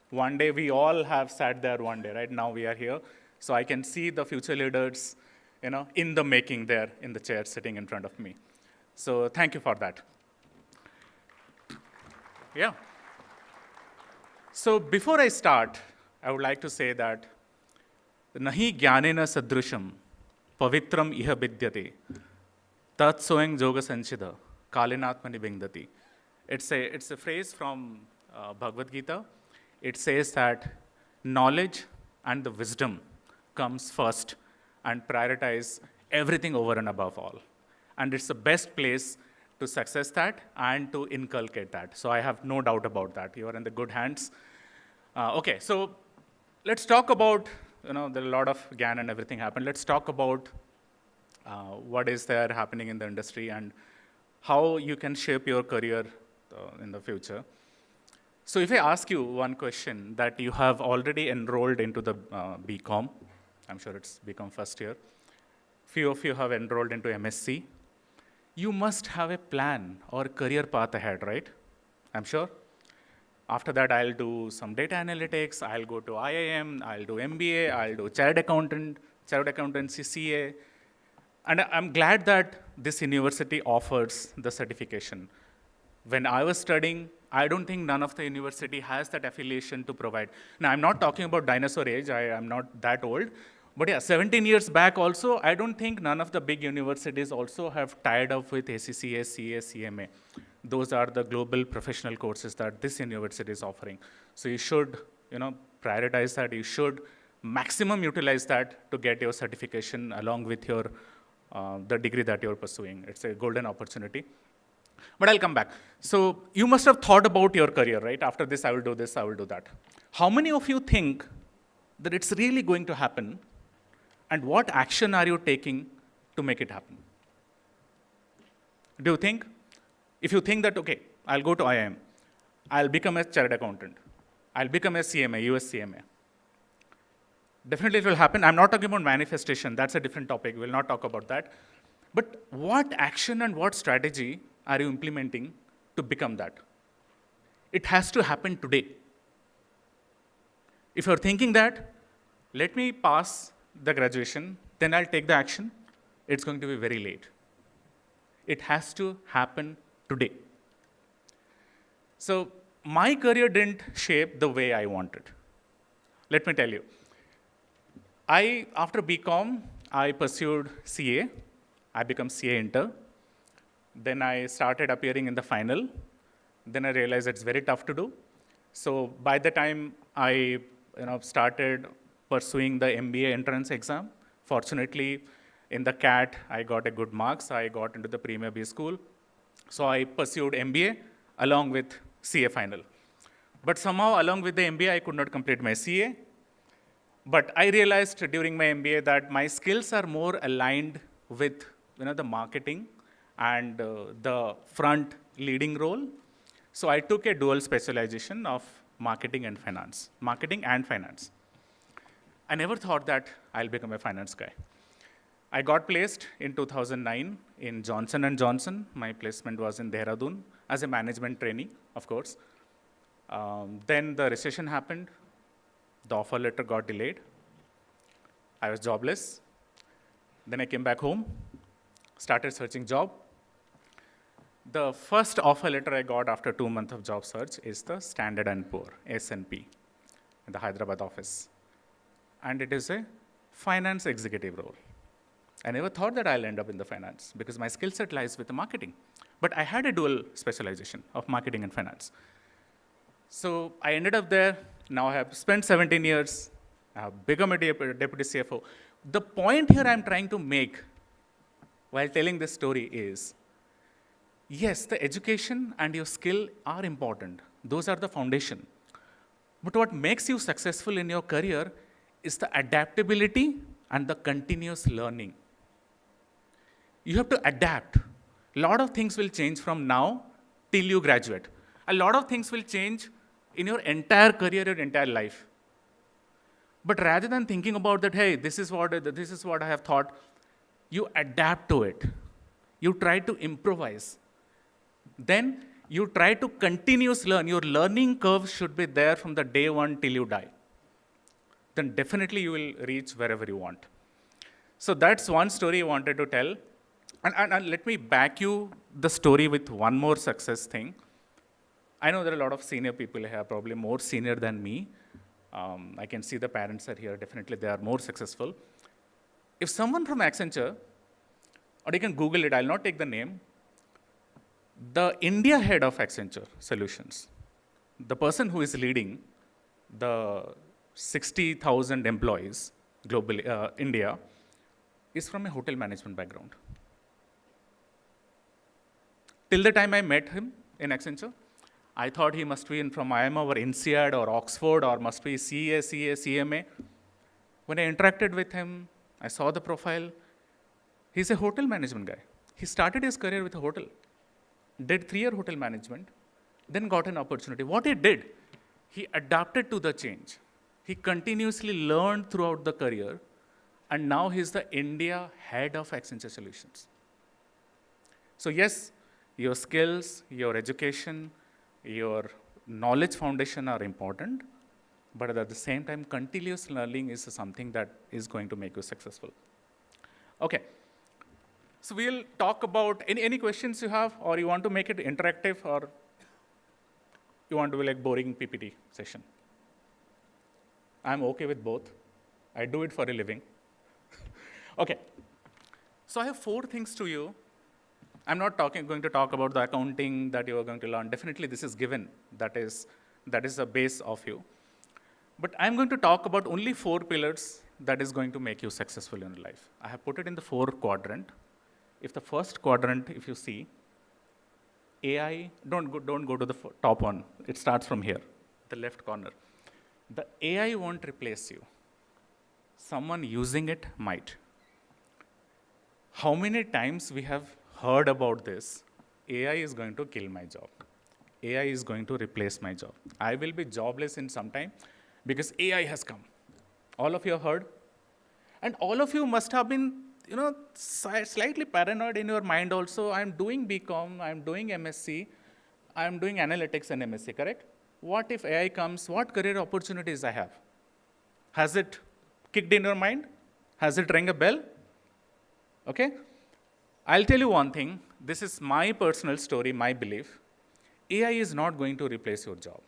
One day we all have sat there one day, right? Now we are here. So I can see the future leaders, in the making there in the chair sitting in front of me. So thank you for that. Yeah. So before I start, I would like to say that nahi jnanena sadrusham pavitram iha vidyate tat soeng yoga sanchida kalinatmani bingdati. It's a phrase from Bhagavad Gita. It says that knowledge and the wisdom comes first and prioritize everything over and above all. And it's the best place to success that and to inculcate that. So I have no doubt about that. You are in the good hands. Okay, so let's talk about, there are a lot of GAN and everything happened. Let's talk about what is there happening in the industry and how you can shape your career in the future. So if I ask you one question that you have already enrolled into the BCom, I'm sure it's BCom first year, few of you have enrolled into MSc, you must have a plan or career path ahead, right? I'm sure. After that, I'll do some data analytics, I'll go to IIM, I'll do MBA, I'll do chartered accountancy, CA. And I'm glad that this university offers the certification. When I was studying, I don't think none of the university has that affiliation to provide. Now, I'm not talking about dinosaur age, I'm not that old. But yeah, 17 years back also, I don't think none of the big universities also have tied up with ACCA, CA, CMA. Those are the global professional courses that this university is offering. So you should, prioritize that. You should maximum utilize that to get your certification along with your the degree that you're pursuing. It's a golden opportunity. But I'll come back. So you must have thought about your career, right? After this, I will do this, I will do that. How many of you think that it's really going to happen? And what action are you taking to make it happen? Do you think? If you think that, okay, I'll go to IIM, I'll become a chartered accountant, I'll become a CMA, US CMA. Definitely it will happen. I'm not talking about manifestation. That's a different topic. We'll not talk about that. But what action and what strategy are you implementing to become that? It has to happen today. If you're thinking that, let me pass the graduation, then I'll take the action, it's going to be very late. It has to happen today. So my career didn't shape the way I wanted. Let me tell you. After BCom, I pursued CA. I became CA inter. Then I started appearing in the final. Then I realized it's very tough to do. So by the time I started pursuing the MBA entrance exam, fortunately, in the CAT, I got a good marks. I got into the Premier B school. So I pursued MBA along with CA final. But somehow, along with the MBA, I could not complete my CA. But I realized during my MBA that my skills are more aligned with the marketing and the front leading role. So I took a dual specialization of marketing and finance. I never thought that I'll become a finance guy. I got placed in 2009 in Johnson & Johnson. My placement was in Dehradun as a management trainee, of course. Then the recession happened. The offer letter got delayed. I was jobless. Then I came back home, started searching job. The first offer letter I got after 2 months of job search is the Standard & Poor, S&P, in the Hyderabad office. And it is a finance executive role. I never thought that I'll end up in the finance because my skill set lies with the marketing. But I had a dual specialization of marketing and finance. So I ended up there. Now I have spent 17 years. I have become a deputy CFO. The point here I'm trying to make while telling this story is, yes, the education and your skill are important. Those are the foundation. But what makes you successful in your career is the adaptability and the continuous learning. You have to adapt. A lot of things will change from now till you graduate. A lot of things will change in your entire career, your entire life. But rather than thinking about that, hey, this is what I have thought, you adapt to it. You try to improvise. Then you try to continuously learn. Your learning curve should be there from the day one till you die. Then definitely you will reach wherever you want. So that's one story I wanted to tell. And let me back you the story with one more success thing. I know there are a lot of senior people here, probably more senior than me. I can see the parents are here. Definitely they are more successful. If someone from Accenture, or you can Google it, I'll not take the name, the India head of Accenture Solutions, the person who is leading the 60,000 employees globally, India, is from a hotel management background. Till the time I met him in Accenture, I thought he must be from IIM or INSEAD or Oxford or must be CA, CMA. When I interacted with him, I saw the profile. He's a hotel management guy. He started his career with a hotel. did 3-year hotel management, then got an opportunity. What he did, he adapted to the change. He continuously learned throughout the career, and now he's the India head of Accenture Solutions. So yes, your skills, your education, your knowledge foundation are important, but at the same time, continuous learning is something that is going to make you successful. Okay, so we'll talk about any questions you have, or you want to make it interactive, or you want to be like boring PPT session. I'm okay with both. I do it for a living. Okay, so I have 4 things to you. I'm not going to talk about the accounting that you are going to learn. Definitely this is given. That is the base of you. But I'm going to talk about only 4 pillars that is going to make you successful in life. I have put it in the 4 quadrant. If the first quadrant, if you see, AI, don't go to the top one. It starts from here, the left corner. The AI won't replace you. Someone using it might. How many times we have heard about this? AI is going to kill my job. AI is going to replace my job. I will be jobless in some time because AI has come. All of you have heard? And all of you must have been, slightly paranoid in your mind also. I'm doing BCom, I'm doing MSc, I'm doing analytics and MSc, correct? What if AI comes? What career opportunities I have? Has it kicked in your mind? Has it rang a bell? Okay? I'll tell you one thing. This is my personal story, my belief. AI is not going to replace your job.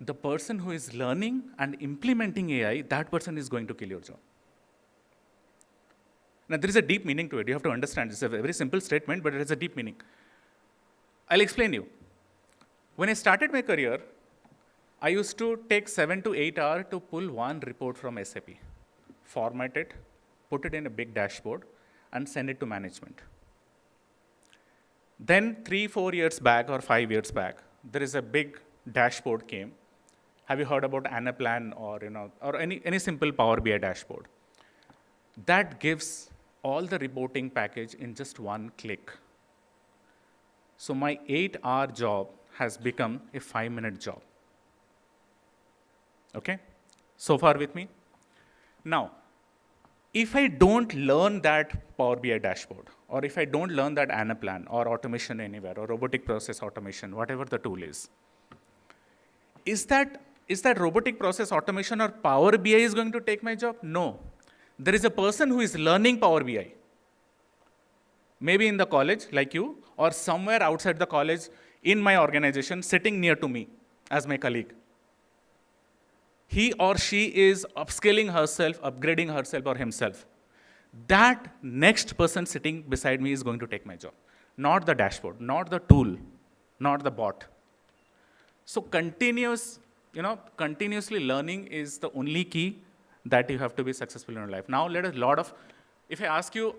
The person who is learning and implementing AI, that person is going to kill your job. Now, there is a deep meaning to it. You have to understand. It's a very simple statement, but it has a deep meaning. I'll explain you. When I started my career, I used to take 7 to 8 hours to pull one report from SAP, format it, put it in a big dashboard, and send it to management. Then 3-4 years back or 5 years back, there is a big dashboard came. Have you heard about Anaplan or any simple Power BI dashboard? That gives all the reporting package in just one click. So my 8-hour job has become a 5-minute job. Okay? So far with me? Now, if I don't learn that Power BI dashboard, or if I don't learn that Anaplan or automation anywhere, or robotic process automation, whatever the tool is that robotic process automation or Power BI is going to take my job? No. There is a person who is learning Power BI. Maybe in the college, like you, or somewhere outside the college in my organization, sitting near to me as my colleague. He or she is upskilling herself, upgrading herself or himself. That next person sitting beside me is going to take my job. Not the dashboard, not the tool, not the bot. So continuously learning is the only key that you have to be successful in your life. Now, if I ask you,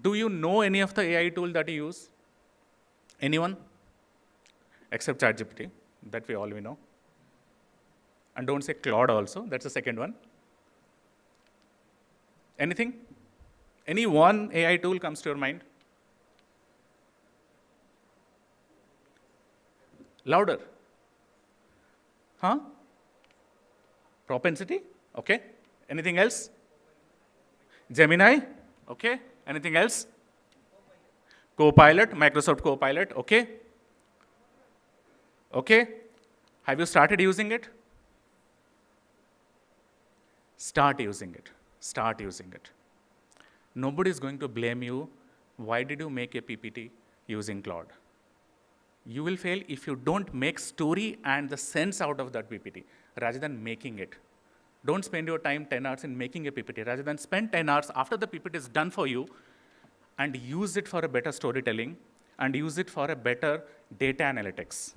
do you know any of the AI tool that you use? Anyone? Except ChatGPT, that we know. And don't say Claude also, that's the second one. Anything? Any one AI tool comes to your mind? Louder. Huh? Propensity? Okay. Anything else? Gemini? Okay. Anything else? Copilot, Microsoft Copilot, okay. Okay. Have you started using it? Start using it. Start using it. Nobody is going to blame you. Why did you make a PPT using Claude? You will fail if you don't make story and the sense out of that PPT rather than making it. Don't spend your time 10 hours in making a PPT. Rather than spend 10 hours after the PPT is done for you and use it for a better storytelling and use it for a better data analytics.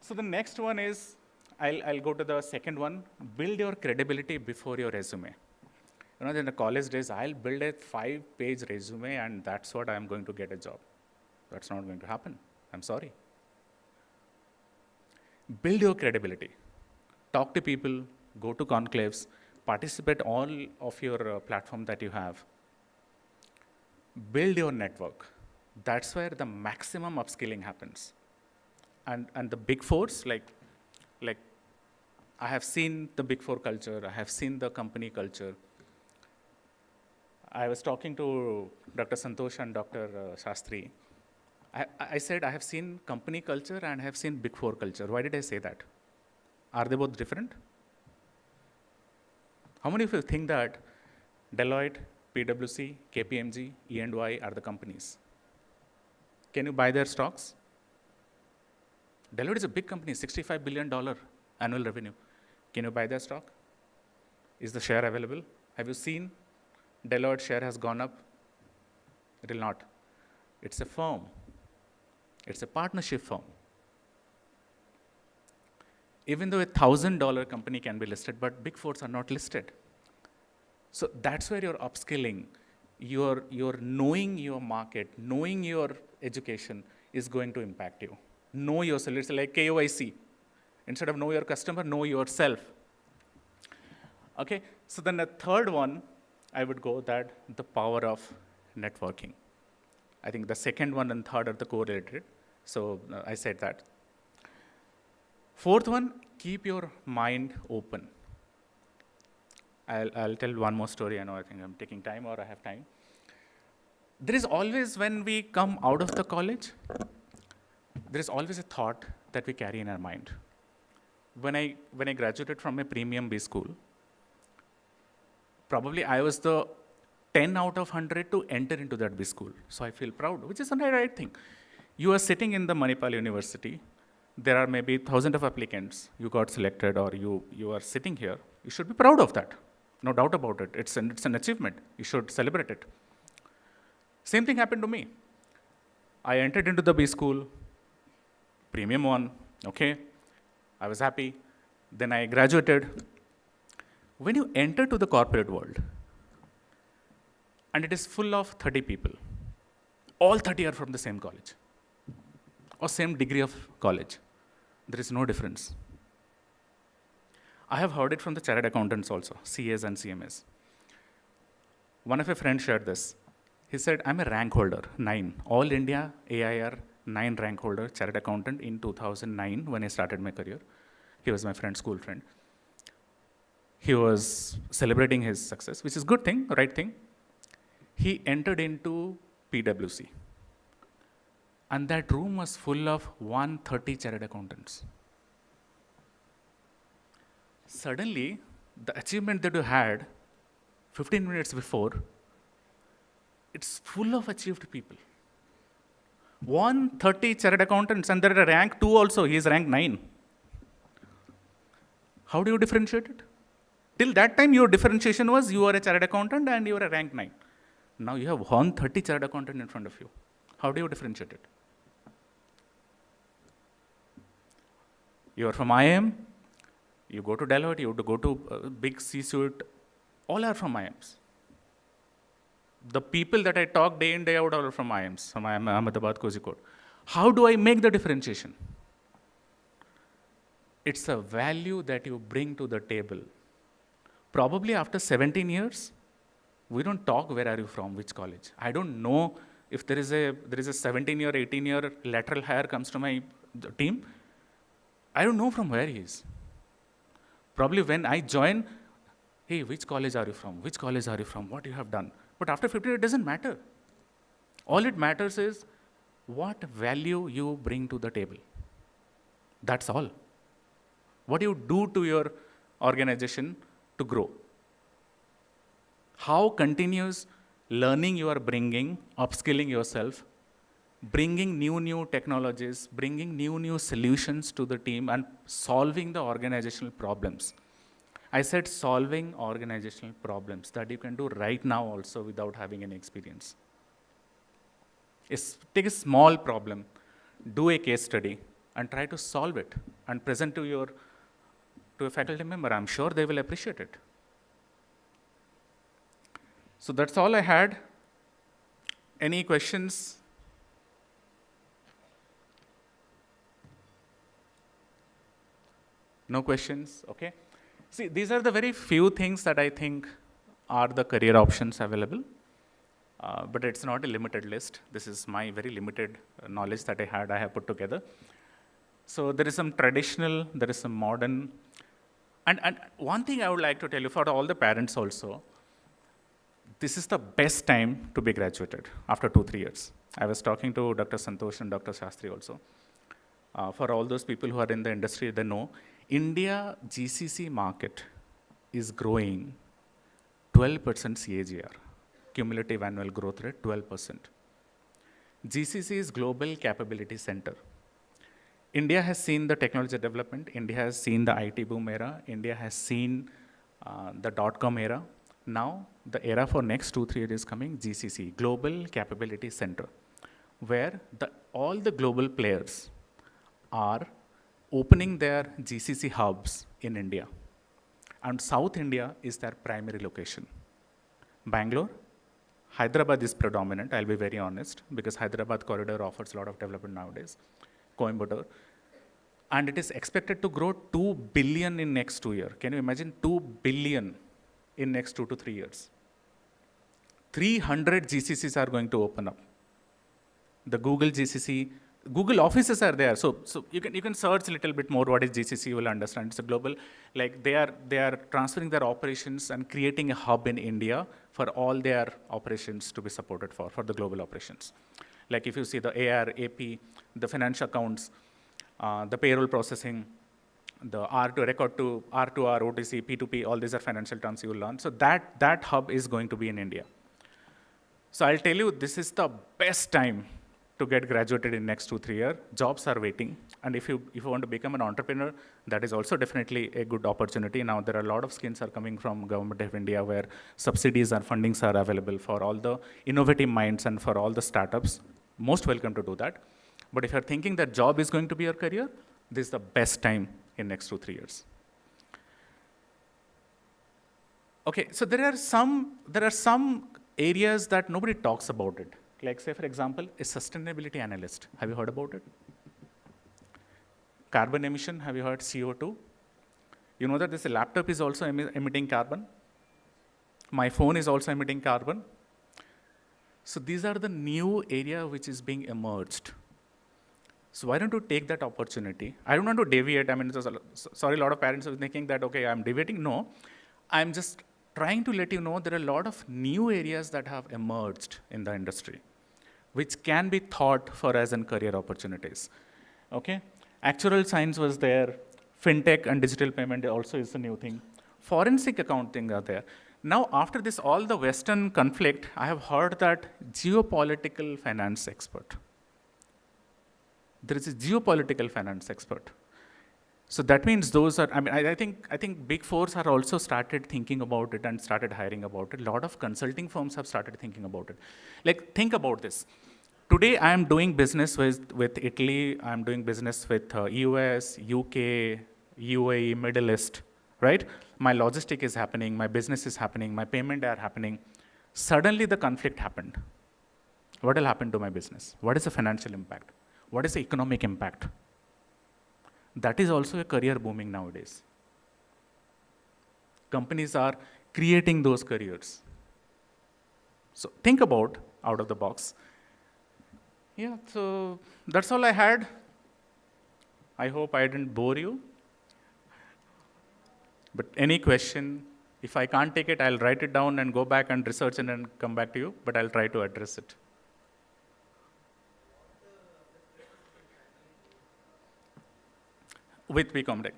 So the next one is, I'll go to the second one, build your credibility before your resume. In the college days, I'll build a 5-page resume and that's what I'm going to get a job. That's not going to happen. I'm sorry. Build your credibility. Talk to people, go to conclaves, participate all of your platform that you have. Build your network. That's where the maximum upskilling happens. And the big fours, like I have seen the big four culture, I have seen the company culture. I was talking to Dr. Santosh and Dr. Shastri. I said I have seen company culture and I have seen big four culture. Why did I say that? Are they both different? How many of you think that Deloitte, PwC, KPMG, E&Y are the companies? Can you buy their stocks? Deloitte is a big company, $65 billion annual revenue. Can you buy their stock? Is the share available? Have you seen Deloitte share has gone up? It will not. It's a firm. It's a partnership firm. Even though a $1,000 company can be listed, but big fours are not listed. So that's where your upskilling, your knowing your market, knowing your education is going to impact you. Know yourself. It's like KYC. Instead of know your customer, know yourself. Okay, so then the third one, I would go that the power of networking. I think the second one and third are the correlated. So I said that. Fourth one, keep your mind open. I'll tell one more story. I think I'm taking time or I have time. There is always, when we come out of the college, there is always a thought that we carry in our mind. When I graduated from a premium B school, probably I was the 10 out of 100 to enter into that B school. So I feel proud, which is the right thing. You are sitting in the Manipal University. There are maybe thousands of applicants. You got selected or you are sitting here. You should be proud of that. No doubt about it. It's an achievement. You should celebrate it. Same thing happened to me. I entered into the B school, premium one, okay. I was happy. Then I graduated. When you enter to the corporate world, and it is full of 30 people, all 30 are from the same college, or same degree of college, there is no difference. I have heard it from the chartered accountants also, CAs and CMAs. One of a friends shared this. He said, I'm a rank holder, 9. All India AIR 9 rank holder, chartered accountant in 2009 when I started my career. He was my friend, school friend. He was celebrating his success, which is good thing, right thing. He entered into PwC. And that room was full of 130 chartered accountants. Suddenly, the achievement that you had 15 minutes before, it's full of achieved people. 130 chartered accountants, and there are rank 2 also, he is rank 9. How do you differentiate it? Till that time, your differentiation was you are a chartered accountant and you are a rank 9. Now you have 130 chartered accountant in front of you. How do you differentiate it? You are from IIM, you go to Deloitte, you have to go to big C-suite, all are from IIMs. The people that I talk day in, day out are from IIMs, from IIM Ahmedabad, Kozhikode. How do I make the differentiation? It's a value that you bring to the table. Probably after 17 years, we don't talk where are you from, which college. I don't know if there is a 17-year, 18-year lateral hire comes to my team. I don't know from where he is. Probably when I join, hey, which college are you from? Which college are you from? What you have done? But after 15 years, it doesn't matter. All it matters is what value you bring to the table. That's all. What you do to your organization to grow. How continuous learning you are bringing, upskilling yourself, bringing new technologies, bringing new solutions to the team and solving the organizational problems. I said solving organizational problems that you can do right now also without having any experience. Take a small problem, do a case study and try to solve it and present to a faculty member. I'm sure they will appreciate it. So that's all I had. Any questions? No questions? Okay. See, these are the very few things that I think are the career options available. but it's not a limited list. This is my very limited knowledge that I have put together. So there is some traditional, there is some modern. And one thing I would like to tell you for all the parents also, this is the best time to be graduated after 2-3 years. I was talking to Dr. Santosh and Dr. Shastri also. For all those people who are in the industry, they know India GCC market is growing 12% CAGR, cumulative annual growth rate 12%. GCC is Global Capability Center. India has seen the technology development. India has seen the IT boom era. India has seen the dot-com era. Now, the era for next 2-3 years is coming, GCC, Global Capability Center, where all the global players are opening their GCC hubs in India. And South India is their primary location. Bangalore, Hyderabad is predominant, I'll be very honest, because Hyderabad corridor offers a lot of development nowadays. Coimbatore. And it is expected to grow 2 billion in next 2 years. Can you imagine 2 billion in next 2 to 3 years? 300 GCCs are going to open up. The Google GCC, Google offices are there. So you can search a little bit more what is GCC, you will understand. It's a global, like they are transferring their operations and creating a hub in India for all their operations to be supported for the global operations. Like if you see the AR, AP, the financial accounts, the payroll processing, the R2 record to R2R, OTC, P2P, all these are financial terms you will learn. So that hub is going to be in India. So I'll tell you, this is the best time to get graduated in next 2-3 years. Jobs are waiting. And if you want to become an entrepreneur, that is also definitely a good opportunity. Now there are a lot of schemes are coming from Government of India where subsidies and fundings are available for all the innovative minds and for all the startups. Most welcome to do that. But if you're thinking that job is going to be your career, this is the best time in next 2-3 years. Okay, so there are some areas that nobody talks about it. Like say, for example, a sustainability analyst. Have you heard about it? Carbon emission, have you heard CO2? You know that this laptop is also emitting carbon. My phone is also emitting carbon. So these are the new area which is being emerged. So why don't you take that opportunity? I don't want to deviate. I mean, sorry, a lot of parents are thinking that, okay, I'm deviating. No, I'm just trying to let you know there are a lot of new areas that have emerged in the industry, which can be thought for as in career opportunities. Okay? Actuarial science was there. Fintech and digital payment also is a new thing. Forensic accounting are there. Now, after this, all the Western conflict, I have heard that geopolitical finance expert. There is a geopolitical finance expert. So that means those are, I mean, I think big fours are also started thinking about it and started hiring about it. A lot of consulting firms have started thinking about it. Like, think about this. Today, I am doing business with Italy. I'm doing business with US, UK, UAE, Middle East, right? My logistic is happening, my business is happening, my payment are happening. Suddenly, the conflict happened. What will happen to my business? What is the financial impact? What is the economic impact? That is also a career booming nowadays. Companies are creating those careers. So think about out of the box. Yeah, so that's all I had. I hope I didn't bore you. But any question, if I can't take it, I'll write it down and go back and research and then come back to you, but I'll try to address it. With BCom Tech.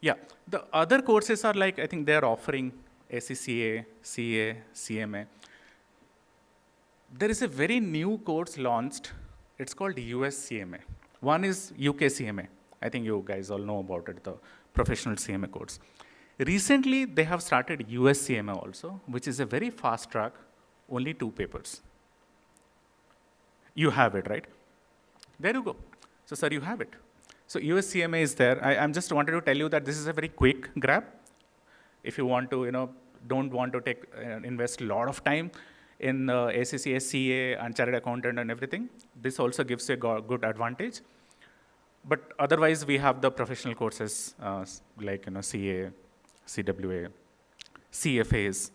Yeah, the other courses are like, I think they're offering ACCA, CA, CMA. There is a very new course launched. It's called US CMA. One is UK CMA. I think you guys all know about it, the professional CMA course. Recently, they have started US CMA also, which is a very fast track, only 2 papers. You have it, right? There you go. So, sir, you have it. So US CMA is there. I'm just wanted to tell you that this is a very quick grab. If you want to, don't want to invest a lot of time in ACCA, CA, and chartered accountant and everything, this also gives you a good advantage. But otherwise, we have the professional courses like CA, CWA, CFAs.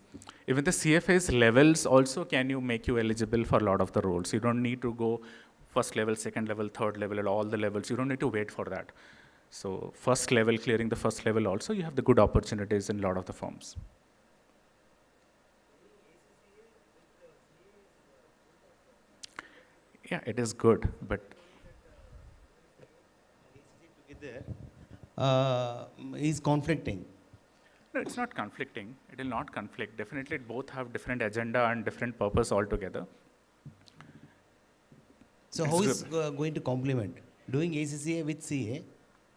Even the CFAs levels also can you make you eligible for a lot of the roles. You don't need to go first level, second level, third level, and all the levels. You don't need to wait for that. So first level, clearing the first level also, you have the good opportunities in a lot of the firms. Yeah, it is good, but is conflicting. no, it's not conflicting. It will not conflict. Definitely, both have different agenda and different purpose altogether. So It's how is good. going to complement? Doing ACCA with CA,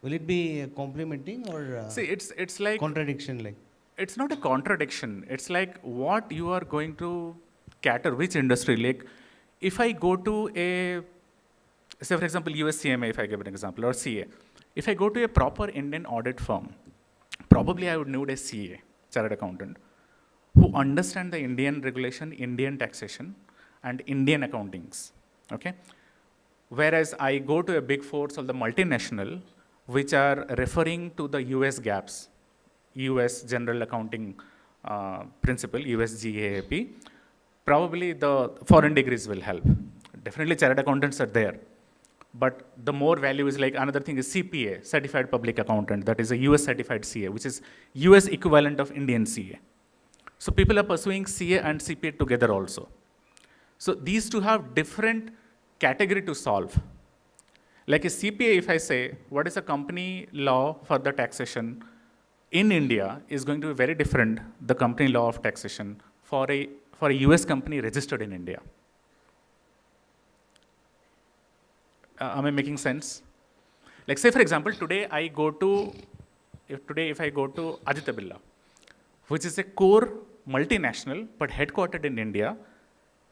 will it be complementing or See, it's like contradiction like? it's not a contradiction. It's like what you are going to cater, which industry. Like, if I go to a, say for example, US CMA, if I give an example, or CA, if I go to a proper Indian audit firm, probably I would need a CA, chartered accountant, who understand the Indian regulation, Indian taxation, and Indian accountings. Okay. Whereas I go to a big four or the multinational, which are referring to the US gaps, US General Accounting Principle, US GAAP, probably the foreign degrees will help. Definitely chartered accountants are there. But the more value is like another thing is CPA, Certified Public Accountant, that is a US certified CA, which is US equivalent of Indian CA. So people are pursuing CA and CPA together also. So these two have different category to solve. Like a CPA, if I say, what is a company law for the taxation in India is going to be very different, the company law of taxation for a US company registered in India. Am I making sense? Like say for example, today if I go to Aditya Birla, which is a core multinational but headquartered in India,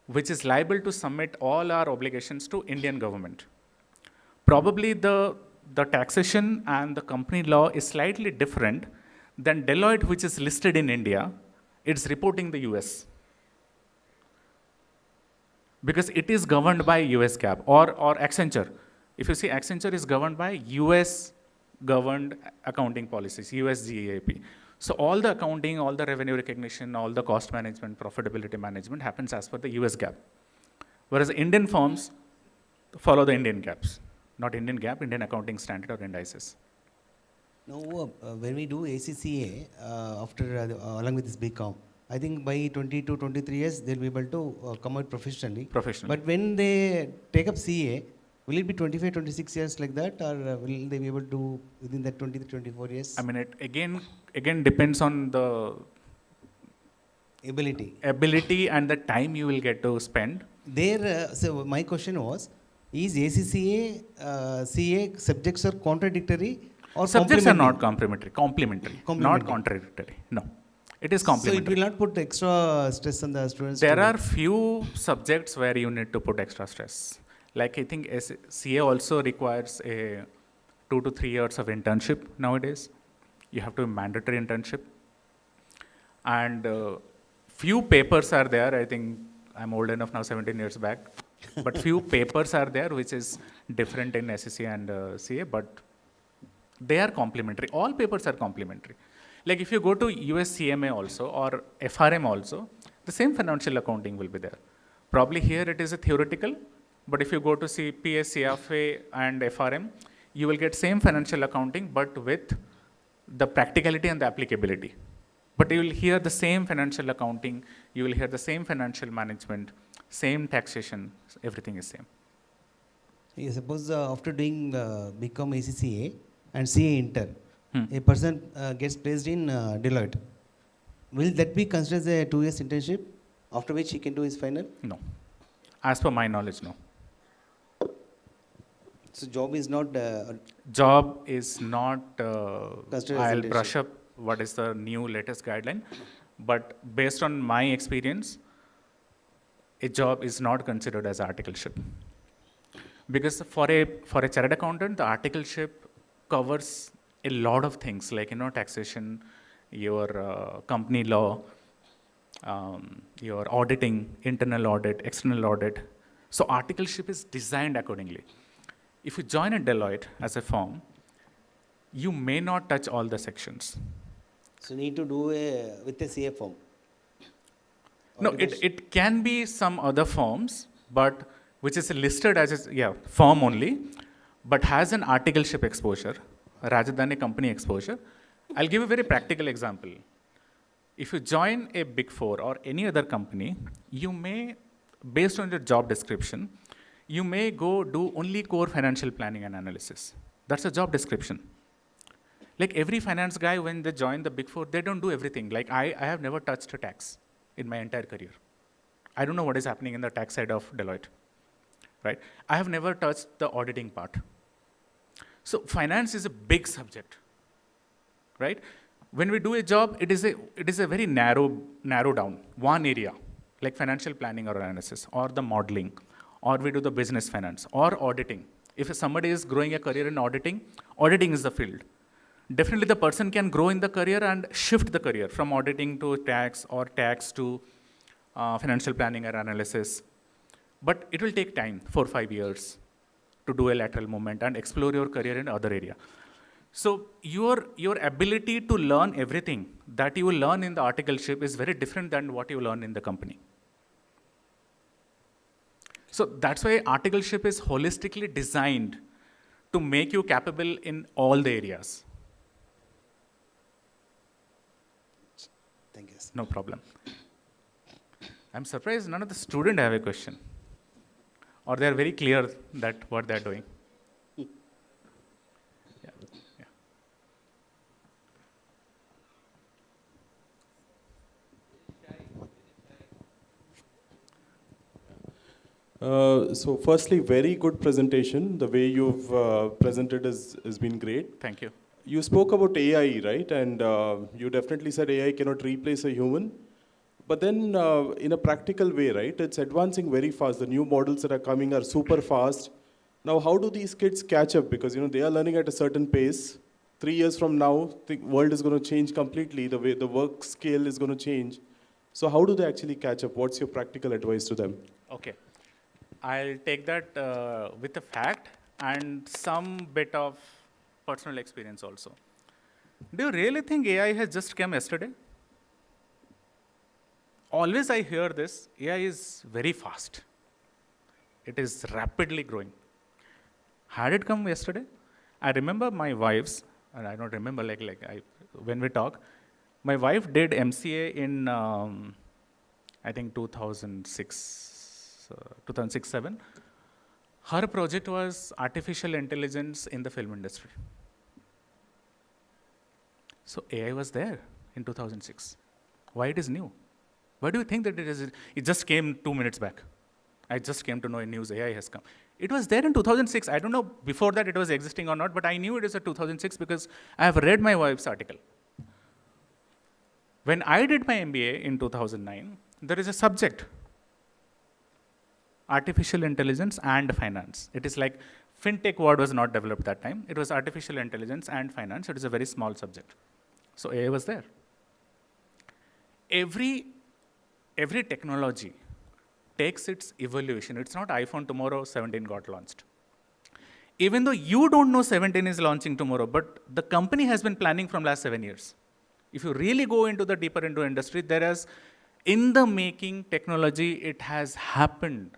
which is liable to submit all our obligations to Indian government. Probably the taxation and the company law is slightly different than Deloitte, which is listed in India. It's reporting the US. Because it is governed by US GAAP or Accenture. If you see, Accenture is governed by US governed accounting policies, US GAAP. So all the accounting, all the revenue recognition, all the cost management, profitability management happens as per the US GAAP. Whereas Indian firms follow the Indian GAPs, not Indian GAAP, Indian accounting standard or indices. Now, when we do ACCA, along with this BCom, I think by 20 to 23 years, they'll be able to come out professionally. But when they take up CA, will it be 25, 26 years like that, or will they be able to within that 20 to 24 years? I mean, it again depends on the ability and the time you will get to spend. So my question was, is ACCA, CA subjects are contradictory or subjects are not complementary, not contradictory. No, it is complementary. So it will not put extra stress on the students? There are few subjects where you need to put extra stress. Like I think CA also requires a 2 to 3 years of internship nowadays. You have to do mandatory internship. And few papers are there. I think I'm old enough now, 17 years back. But few papers are there which is different in SCCA and CA, but they are complementary. All papers are complementary. Like if you go to US CMA also or FRM also, the same financial accounting will be there. Probably here it is a theoretical, but if you go to CPA, CFA and FRM, you will get same financial accounting but with the practicality and the applicability. But you will hear the same financial accounting, you will hear the same financial management, same taxation, everything is same. Yeah, suppose after doing become ACCA and CA intern, a person gets placed in Deloitte. Will that be considered as a 2 years internship, after which he can do his final? No. As per my knowledge, no. So job is not... I'll brush up what is the new latest guideline. But based on my experience, a job is not considered as articleship. Because for a chartered accountant, the articleship covers a lot of things like, taxation, your company law, your auditing, internal audit, external audit. So articleship is designed accordingly. If you join a Deloitte as a firm, you may not touch all the sections. So need to do with a CA firm. No, it can be some other firms, but which is listed as a firm only, but has an articleship exposure rather than a company exposure. I'll give a very practical example. If you join a Big Four or any other company, you may, based on your job description, you may go do only core financial planning and analysis. That's a job description. Like every finance guy, when they join the Big Four, they don't do everything. Like I have never touched a tax in my entire career. I don't know what is happening in the tax side of Deloitte, right? I have never touched the auditing part. So finance is a big subject, right? When we do a job, it is a very narrow down, one area, like financial planning or analysis, or the modeling, or we do the business finance, or auditing. If somebody is growing a career in auditing, auditing is the field. Definitely the person can grow in the career and shift the career from auditing to tax, or tax to financial planning or analysis. But it will take time, 4 or 5 years, to do a lateral movement and explore your career in other area. So your ability to learn everything that you will learn in the articleship is very different than what you learn in the company. So that's why articleship is holistically designed to make you capable in all the areas. Thank you. No problem. I'm surprised none of the students have a question. Or they're very clear that what they're doing. So firstly, very good presentation. The way you've presented has been great. Thank you. You spoke about AI, right? And you definitely said AI cannot replace a human. But then in a practical way, right? It's advancing very fast. The new models that are coming are super fast. Now, how do these kids catch up? Because they are learning at a certain pace. 3 years from now, the world is going to change completely. The way the work scale is going to change. So how do they actually catch up? What's your practical advice to them? Okay. I'll take that with a fact and some bit of personal experience also. Do you really think AI has just come yesterday? Always I hear this, AI is very fast. It is rapidly growing. Had it come yesterday? I remember my wife's, and I don't remember when we talk, my wife did MCA in, I think 2006-7. Her project was artificial intelligence in the film industry. So AI was there in 2006. Why it is new? Why do you think that it is? It just came 2 minutes back. I just came to know in news AI has come. It was there in 2006. I don't know before that it was existing or not, but I knew it was a 2006 because I have read my wife's article. When I did my MBA in 2009, there is a subject, artificial intelligence and finance. It is like fintech word was not developed that time. It was artificial intelligence and finance. It is a very small subject. So AI was there. Every technology takes its evolution. It's not iPhone tomorrow, 17 got launched. Even though you don't know 17 is launching tomorrow, but the company has been planning from last 7 years. If you really go into the deeper into industry, there is, in the making technology, it has happened.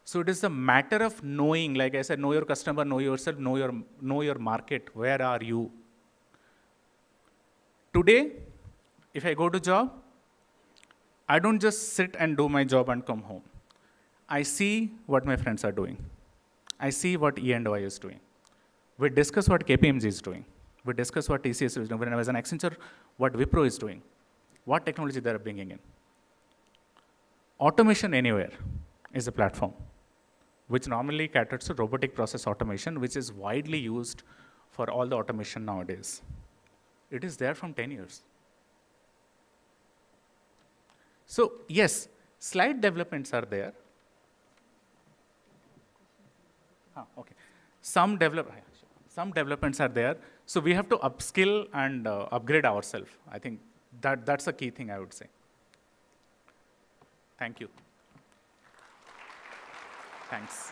So it is a matter of knowing, like I said, know your customer, know yourself, know your market, where are you? Today, if I go to job, I don't just sit and do my job and come home. I see what my friends are doing. I see what E&Y is doing. We discuss what KPMG is doing. We discuss what TCS is doing. When I was an Accenture, what Wipro is doing. What technology they are bringing in. Automation Anywhere is a platform which normally caters to robotic process automation, which is widely used for all the automation nowadays. It is there from 10 years. So yes, slight developments are there. Okay. Some developments are there. So we have to upskill and upgrade ourselves. I think that's a key thing I would say. Thank you. Thanks.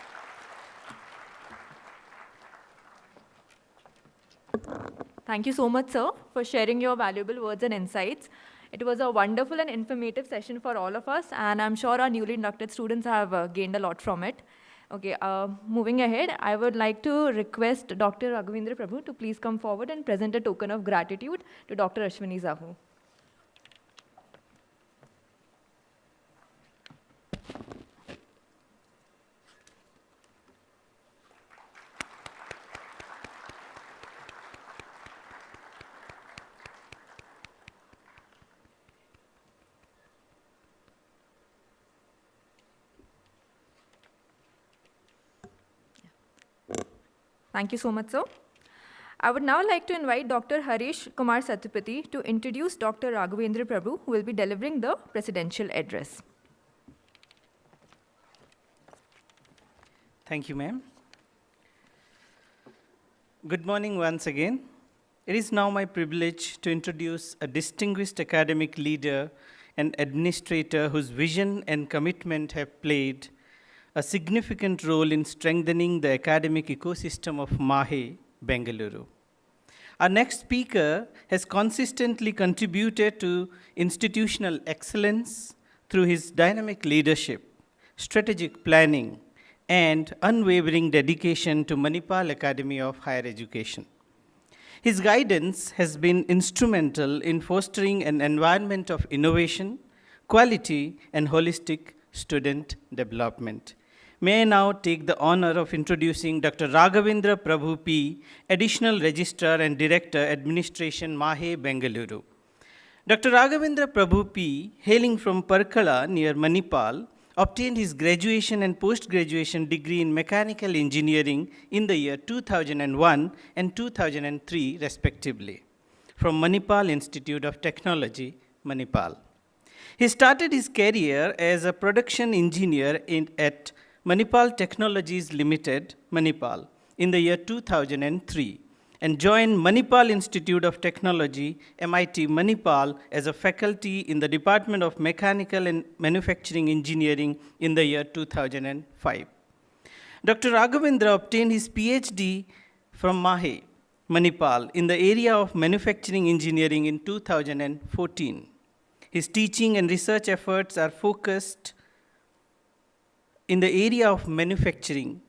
Thank you so much, sir, for sharing your valuable words and insights. It was a wonderful and informative session for all of us, and I'm sure our newly inducted students have gained a lot from it. Okay, moving ahead, I would like to request Dr. Raghavendra Prabhu to please come forward and present a token of gratitude to Dr. Ashwini Sahu. Thank you so much, sir. I would now like to invite Dr. Harish Kumar Satyapati to introduce Dr. Raghavendra Prabhu, who will be delivering the presidential address. Thank you, ma'am. Good morning once again. It is now my privilege to introduce a distinguished academic leader and administrator whose vision and commitment have played a significant role in strengthening the academic ecosystem of MAHE Bengaluru. Our next speaker has consistently contributed to institutional excellence through his dynamic leadership, strategic planning, and unwavering dedication to Manipal Academy of Higher Education. His guidance has been instrumental in fostering an environment of innovation, quality, and holistic student development. May I now take the honor of introducing Dr. Raghavendra Prabhu P., Additional Registrar and Director, Administration, MAHE Bengaluru. Dr. Raghavendra Prabhu P., hailing from Parkala near Manipal, obtained his graduation and post-graduation degree in mechanical engineering in the year 2001 and 2003, respectively, from Manipal Institute of Technology, Manipal. He started his career as a production engineer at Manipal Technologies Limited, Manipal, in the year 2003, and joined Manipal Institute of Technology, MIT Manipal, as a faculty in the Department of Mechanical and Manufacturing Engineering in the year 2005. Dr. Raghavendra obtained his PhD from MAHE, Manipal, in the area of manufacturing engineering in 2014. His teaching and research efforts are focused in the area of manufacturing,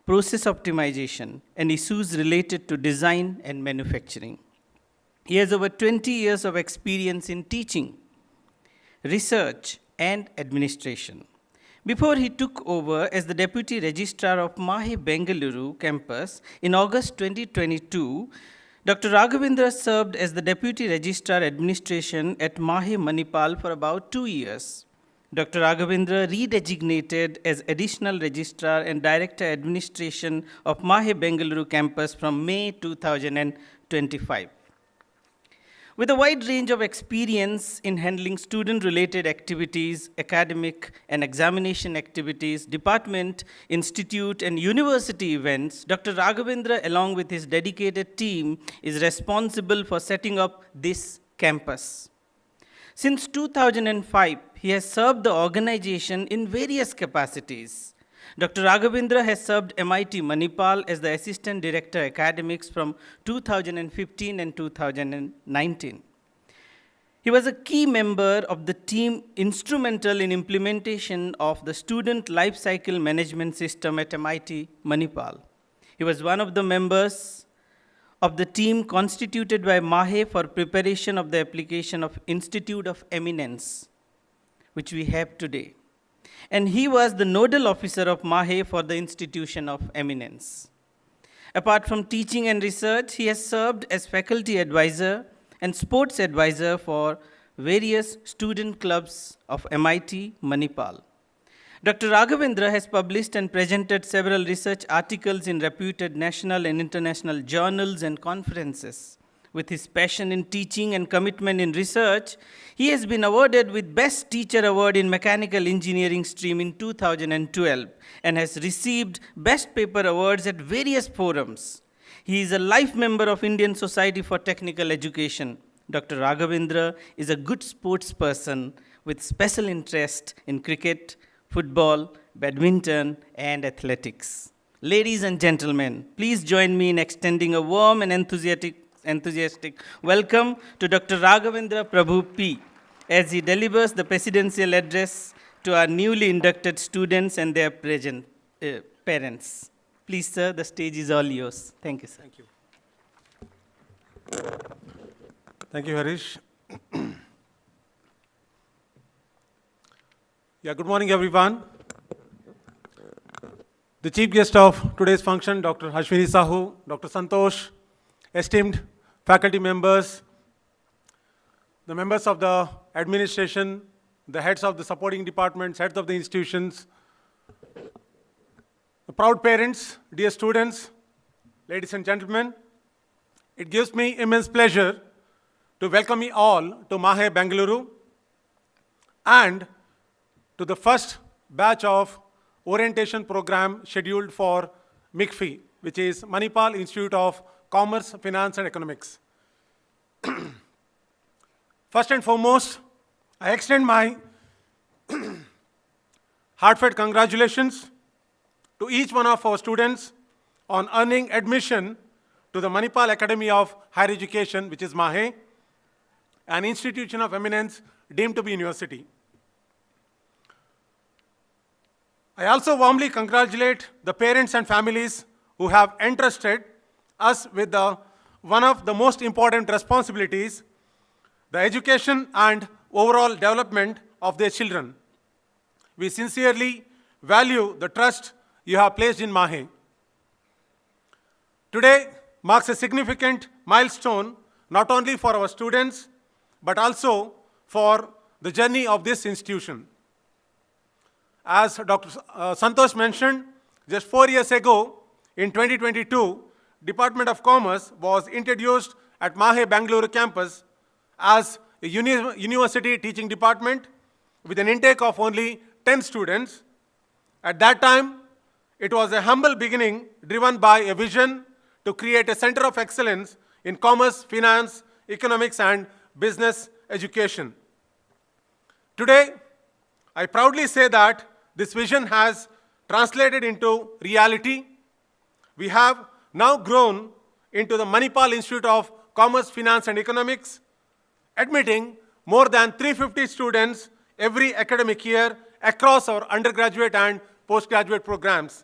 process optimization, and issues related to design and manufacturing. He has over 20 years of experience in teaching, research, and administration. Before he took over as the Deputy Registrar of MAHE Bengaluru campus in August 2022, Dr. Raghavendra served as the Deputy Registrar Administration at MAHE Manipal for about 2 years. Dr. Raghavendra redesignated as Additional Registrar and Director Administration of MAHE Bengaluru campus from May 2025. With a wide range of experience in handling student-related activities, academic and examination activities, department, institute, and university events, Dr. Raghavendra, along with his dedicated team, is responsible for setting up this campus. Since 2005, he has served the organization in various capacities. Dr. Raghavendra has served MIT Manipal as the Assistant Director Academics from 2015 and 2019. He was a key member of the team instrumental in implementation of the Student Life Cycle Management System at MIT Manipal. He was one of the members of the team constituted by MAHE for preparation of the application of Institute of Eminence, which we have today. And he was the nodal officer of MAHE for the Institution of Eminence. Apart from teaching and research, he has served as faculty advisor and sports advisor for various student clubs of MIT Manipal. Dr. Raghavendra has published and presented several research articles in reputed national and international journals and conferences. With his passion in teaching and commitment in research, he has been awarded with Best Teacher Award in Mechanical Engineering stream in 2012 and has received Best Paper Awards at various forums. He is a life member of Indian Society for Technical Education. Dr. Raghavendra is a good sports person with special interest in cricket, football, badminton, and athletics. Ladies and gentlemen, please join me in extending a warm and enthusiastic enthusiastic welcome to Dr. Raghavendra Prabhu P. as he delivers the presidential address to our newly inducted students and their parents. Please, sir, the stage is all yours. Thank you, sir. Thank you. Thank you, Harish. Yeah, good morning, everyone. The chief guest of today's function, Dr. Ashwini Sahu, Dr. Santosh, esteemed faculty members, the members of the administration, the heads of the supporting departments, heads of the institutions, the proud parents, dear students, ladies and gentlemen, it gives me immense pleasure to welcome you all to MAHE Bengaluru and to the first batch of orientation program scheduled for MICFI, which is Manipal Institute of Commerce, Finance and Economics. First and foremost, I extend my heartfelt congratulations to each one of our students on earning admission to the Manipal Academy of Higher Education, which is MAHE, an institution of eminence deemed to be university. I also warmly congratulate the parents and families who have entrusted us with one of the most important responsibilities, the education and overall development of their children. We sincerely value the trust you have placed in MAHE. Today marks a significant milestone not only for our students, but also for the journey of this institution. As Dr. Santosh mentioned, just 4 years ago, in 2022, Department of Commerce was introduced at MAHE Bengaluru campus as a university teaching department with an intake of only 10 students. At that time, it was a humble beginning driven by a vision to create a center of excellence in commerce, finance, economics, and business education. Today, I proudly say that this vision has translated into reality. We have now grown into the Manipal Institute of Commerce, Finance and Economics, admitting more than 350 students every academic year across our undergraduate and postgraduate programs.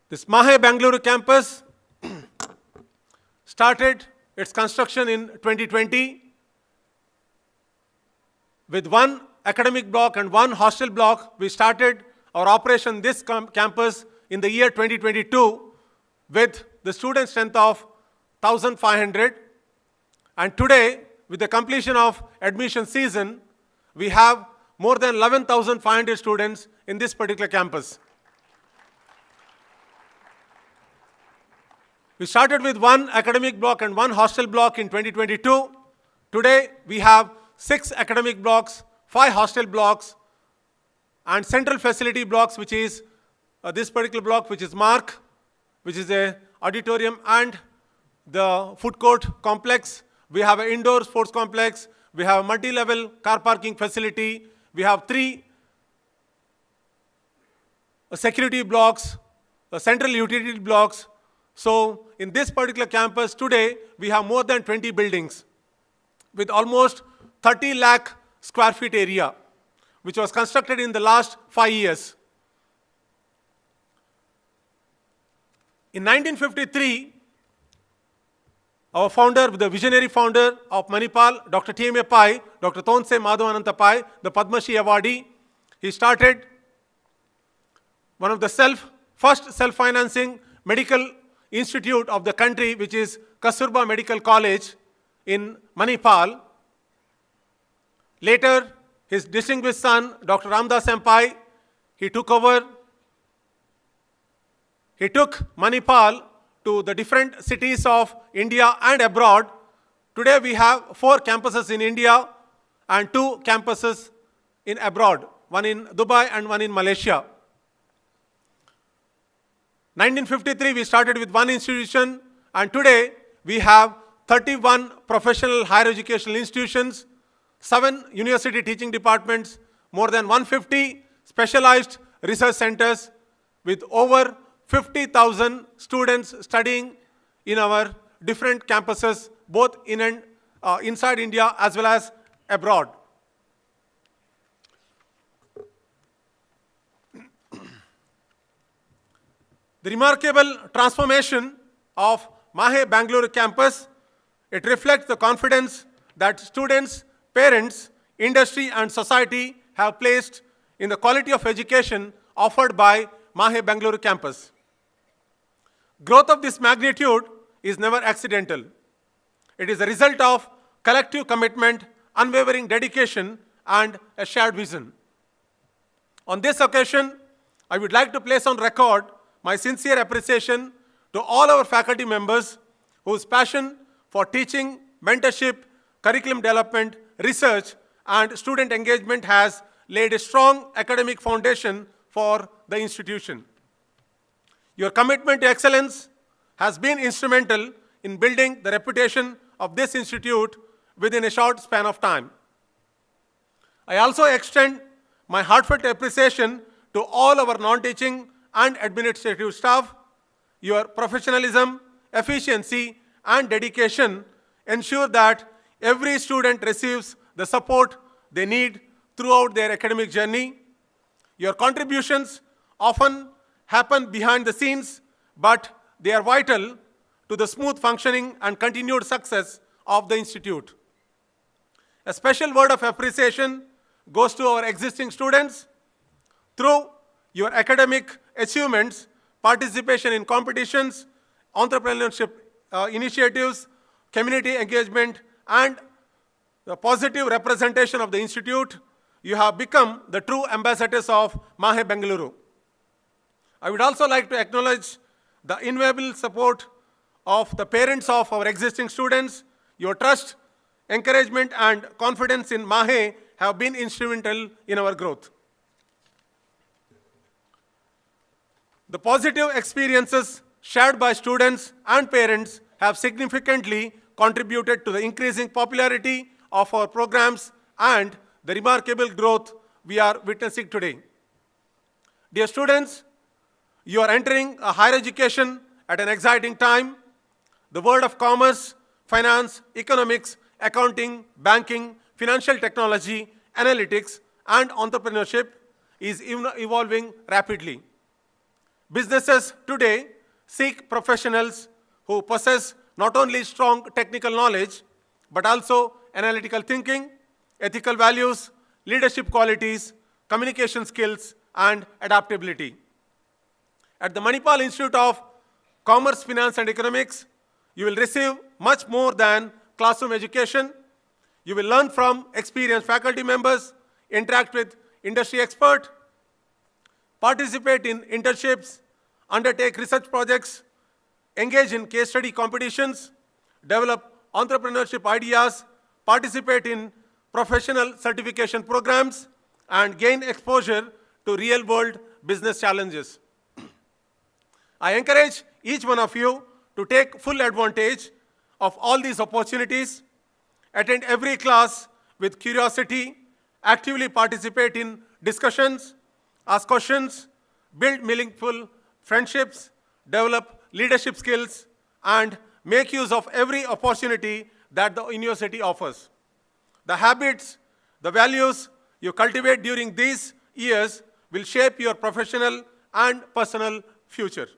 This MAHE Bengaluru campus started its construction in 2020 with one academic block and one hostel block. We started our operation this campus in the year 2022 with the student strength of 1,500. And today, with the completion of admission season, we have more than 11,500 students in this particular campus. We started with one academic block and one hostel block in 2022. Today, we have 6 academic blocks, 5 hostel blocks, and central facility blocks, which is this particular block, which is MARC, which is a auditorium and the food court complex. We have an indoor sports complex. We have a multi-level car parking facility. We have 3 security blocks, central utility blocks. So in this particular campus today, we have more than 20 buildings with almost 30 lakh square feet area, which was constructed in the last 5 years. In 1953, our founder, the visionary founder of Manipal, Dr. T.M.A. Pai, Dr. Tonse Madhavananta Pai, the Padma Shri awardee, he started one of the first self-financing medical institute of the country, which is Kasturba Medical College in Manipal. Later, his distinguished son, Dr. Ramdas Pai, he took over. He took Manipal to the different cities of India and abroad. Today we have 4 campuses in India and 2 campuses in abroad, one in Dubai and one in Malaysia. 1953 we started with one institution, and today we have 31 professional higher educational institutions, 7 university teaching departments, more than 150 specialized research centers with over 50,000 students studying in our different campuses, both in and inside India as well as abroad. The remarkable transformation of MAHE Bengaluru campus, it reflects the confidence that students, parents, industry and society have placed in the quality of education offered by MAHE Bengaluru campus. Growth of this magnitude is never accidental. It is a result of collective commitment, unwavering dedication, and a shared vision. On this occasion, I would like to place on record my sincere appreciation to all our faculty members whose passion for teaching, mentorship, curriculum development, research, and student engagement has laid a strong academic foundation for the institution. Your commitment to excellence has been instrumental in building the reputation of this institute within a short span of time. I also extend my heartfelt appreciation to all our non-teaching and administrative staff. Your professionalism, efficiency, and dedication ensure that every student receives the support they need throughout their academic journey. Your contributions often happen behind the scenes, but they are vital to the smooth functioning and continued success of the institute. A special word of appreciation goes to our existing students. Through your academic achievements, participation in competitions, entrepreneurship initiatives, community engagement, and the positive representation of the institute, you have become the true ambassadors of MAHE Bengaluru. I would also like to acknowledge the invaluable support of the parents of our existing students. Your trust, encouragement, and confidence in MAHE have been instrumental in our growth. The positive experiences shared by students and parents have significantly contributed to the increasing popularity of our programs and the remarkable growth we are witnessing today. Dear students, you are entering a higher education at an exciting time. The world of commerce, finance, economics, accounting, banking, financial technology, analytics, and entrepreneurship is evolving rapidly. Businesses today seek professionals who possess not only strong technical knowledge, but also analytical thinking, ethical values, leadership qualities, communication skills, and adaptability. At the Manipal Institute of Commerce, Finance, and Economics, you will receive much more than classroom education. You will learn from experienced faculty members, interact with industry experts, participate in internships, undertake research projects, engage in case study competitions, develop entrepreneurship ideas, participate in professional certification programs, and gain exposure to real-world business challenges. I encourage each one of you to take full advantage of all these opportunities, attend every class with curiosity, actively participate in discussions, ask questions, build meaningful friendships, develop leadership skills, and make use of every opportunity that the university offers. The habits, the values you cultivate during these years will shape your professional and personal future.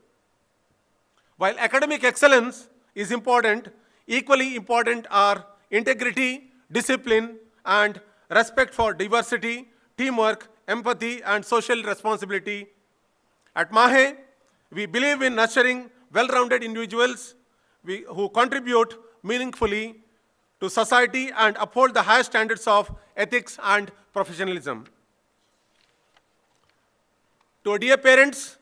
While academic excellence is important, equally important are integrity, discipline, and respect for diversity, teamwork, empathy, and social responsibility. At MAHE, we believe in nurturing well-rounded individuals who contribute meaningfully to society and uphold the highest standards of ethics and professionalism. To our dear parents,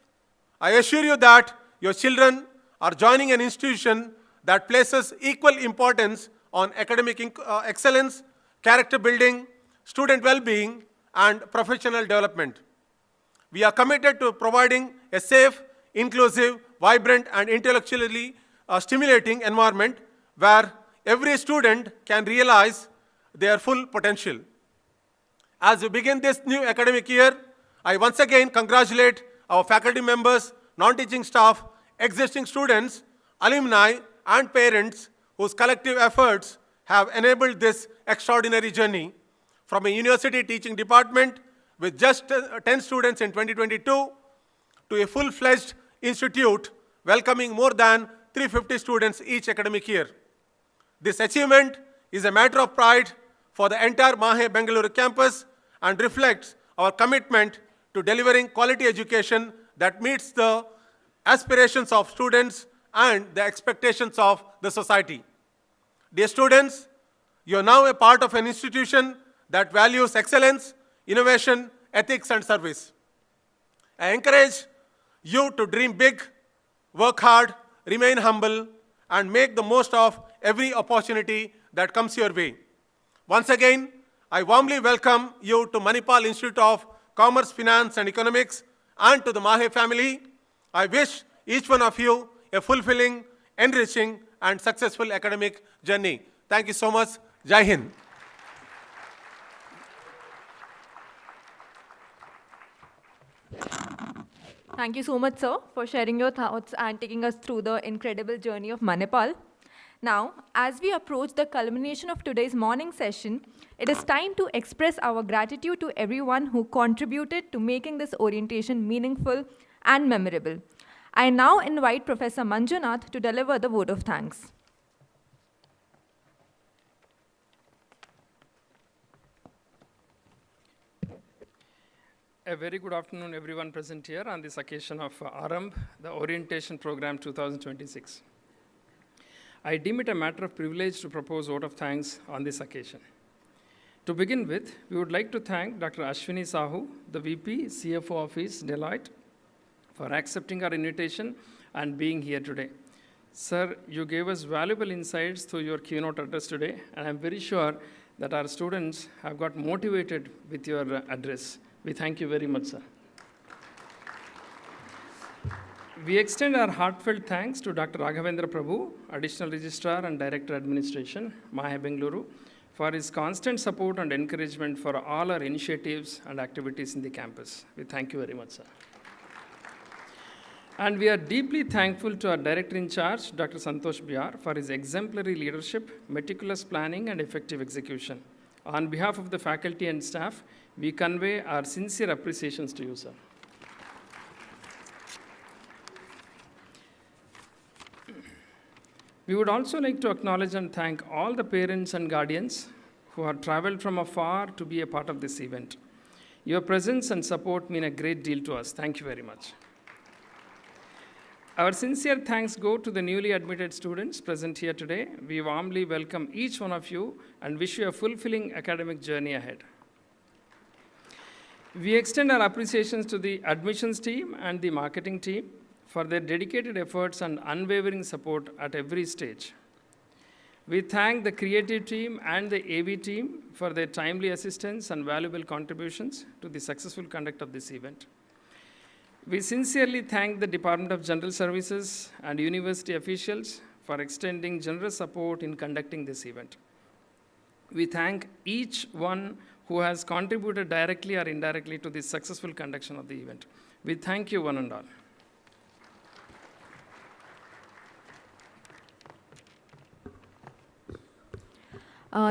I assure you that your children are joining an institution that places equal importance on academic excellence, character building, student well-being, and professional development. We are committed to providing a safe, inclusive, vibrant, and intellectually stimulating environment where every student can realize their full potential. As we begin this new academic year, I once again congratulate our faculty members, non-teaching staff, existing students, alumni, and parents whose collective efforts have enabled this extraordinary journey. From a university teaching department with just 10 students in 2022 to a full-fledged institute welcoming more than 350 students each academic year. This achievement is a matter of pride for the entire MAHE Bengaluru campus and reflects our commitment to delivering quality education that meets the aspirations of students and the expectations of the society. Dear students, you are now a part of an institution that values excellence, innovation, ethics, and service. I encourage you to dream big, work hard, remain humble, and make the most of every opportunity that comes your way. Once again, I warmly welcome you to Manipal Institute of Commerce, Finance, and Economics, and to the MAHE family. I wish each one of you a fulfilling, enriching, and successful academic journey. Thank you so much. Jai Hind. Thank you so much, sir, for sharing your thoughts and taking us through the incredible journey of Manipal. Now, as we approach the culmination of today's morning session, it is time to express our gratitude to everyone who contributed to making this orientation meaningful and memorable. I now invite Professor Manjunath to deliver the vote of thanks. A very good afternoon, everyone present here on this occasion of AARAMBH, the Orientation Program 2026. I deem it a matter of privilege to propose vote of thanks on this occasion. To begin with, we would like to thank Dr. Ashwini Sahu, the VP, CFO Office, Deloitte, for accepting our invitation and being here today. Sir, you gave us valuable insights through your keynote address today, and I'm very sure that our students have got motivated with your address. We thank you very much, sir. We extend our heartfelt thanks to Dr. Raghavendra Prabhu, Additional Registrar and Director Administration, MAHE Bengaluru, for his constant support and encouragement for all our initiatives and activities in the campus. We thank you very much, sir. And we are deeply thankful to our Director in Charge, Dr. Santosh Biar, for his exemplary leadership, meticulous planning, and effective execution. On behalf of the faculty and staff, we convey our sincere appreciations to you, sir. We would also like to acknowledge and thank all the parents and guardians who have traveled from afar to be a part of this event. Your presence and support mean a great deal to us. Thank you very much. Our sincere thanks go to the newly admitted students present here today. We warmly welcome each one of you and wish you a fulfilling academic journey ahead. We extend our appreciations to the admissions team and the marketing team for their dedicated efforts and unwavering support at every stage. We thank the creative team and the AV team for their timely assistance and valuable contributions to the successful conduct of this event. We sincerely thank the Department of General Services and university officials for extending generous support in conducting this event. We thank each one who has contributed directly or indirectly to the successful conduction of the event. We thank you one and all.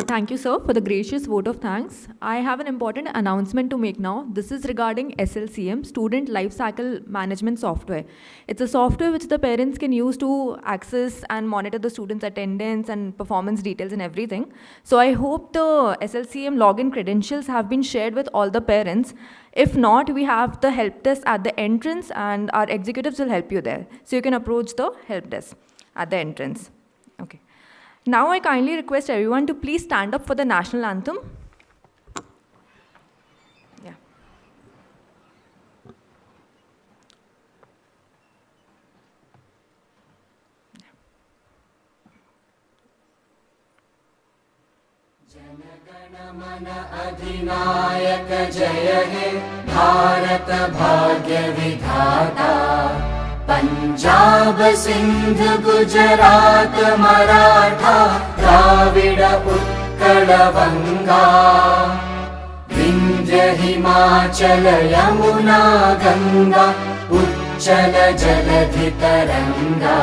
Thank you, sir, for the gracious vote of thanks. I have an important announcement to make now. This is regarding SLCM, Student Lifecycle Management Software. It's a software which the parents can use to access and monitor the students' attendance and performance details and everything. So I hope the SLCM login credentials have been shared with all the parents. If not, we have the help desk at the entrance and our executives will help you there. So you can approach the help desk at the entrance. Okay. Now I kindly request everyone to please stand up for the national anthem. Yeah. Janagana Adhinayaka Jaya He Bharat Bhagya Vidhata Punjab, Sindh, Gujarat, Maratha, Dravida, Utkala, Vanga, Vindhya, Himachala, Yamuna, Ganga, Uchala, Jaladhi, Taranga,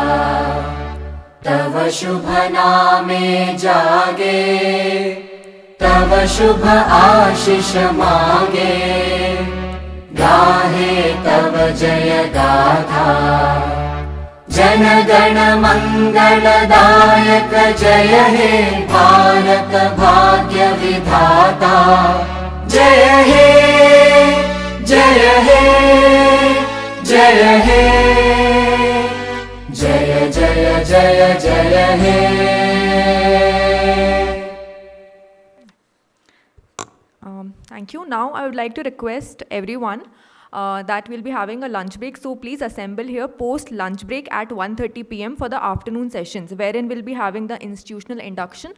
तव शुभ नामे जागे, तव शुभ आशीष मागे, गाहे तव जय गाथा। जन गण मंगलदायक जय हे भारत भाग्य विधाता। जय हे जय हे जय हे, जय जय जय जय हे। Thank you. Now I would like to request everyone that we'll be having a lunch break. So please assemble here post lunch break at 1:30 p.m. for the afternoon sessions, wherein we'll be having the institutional induction,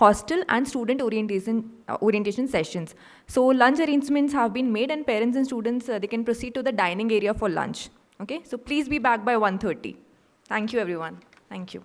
hostel and student orientation sessions. So lunch arrangements have been made, and parents and students, they can proceed to the dining area for lunch. Okay, so please be back by 1:30. Thank you everyone. Thank you.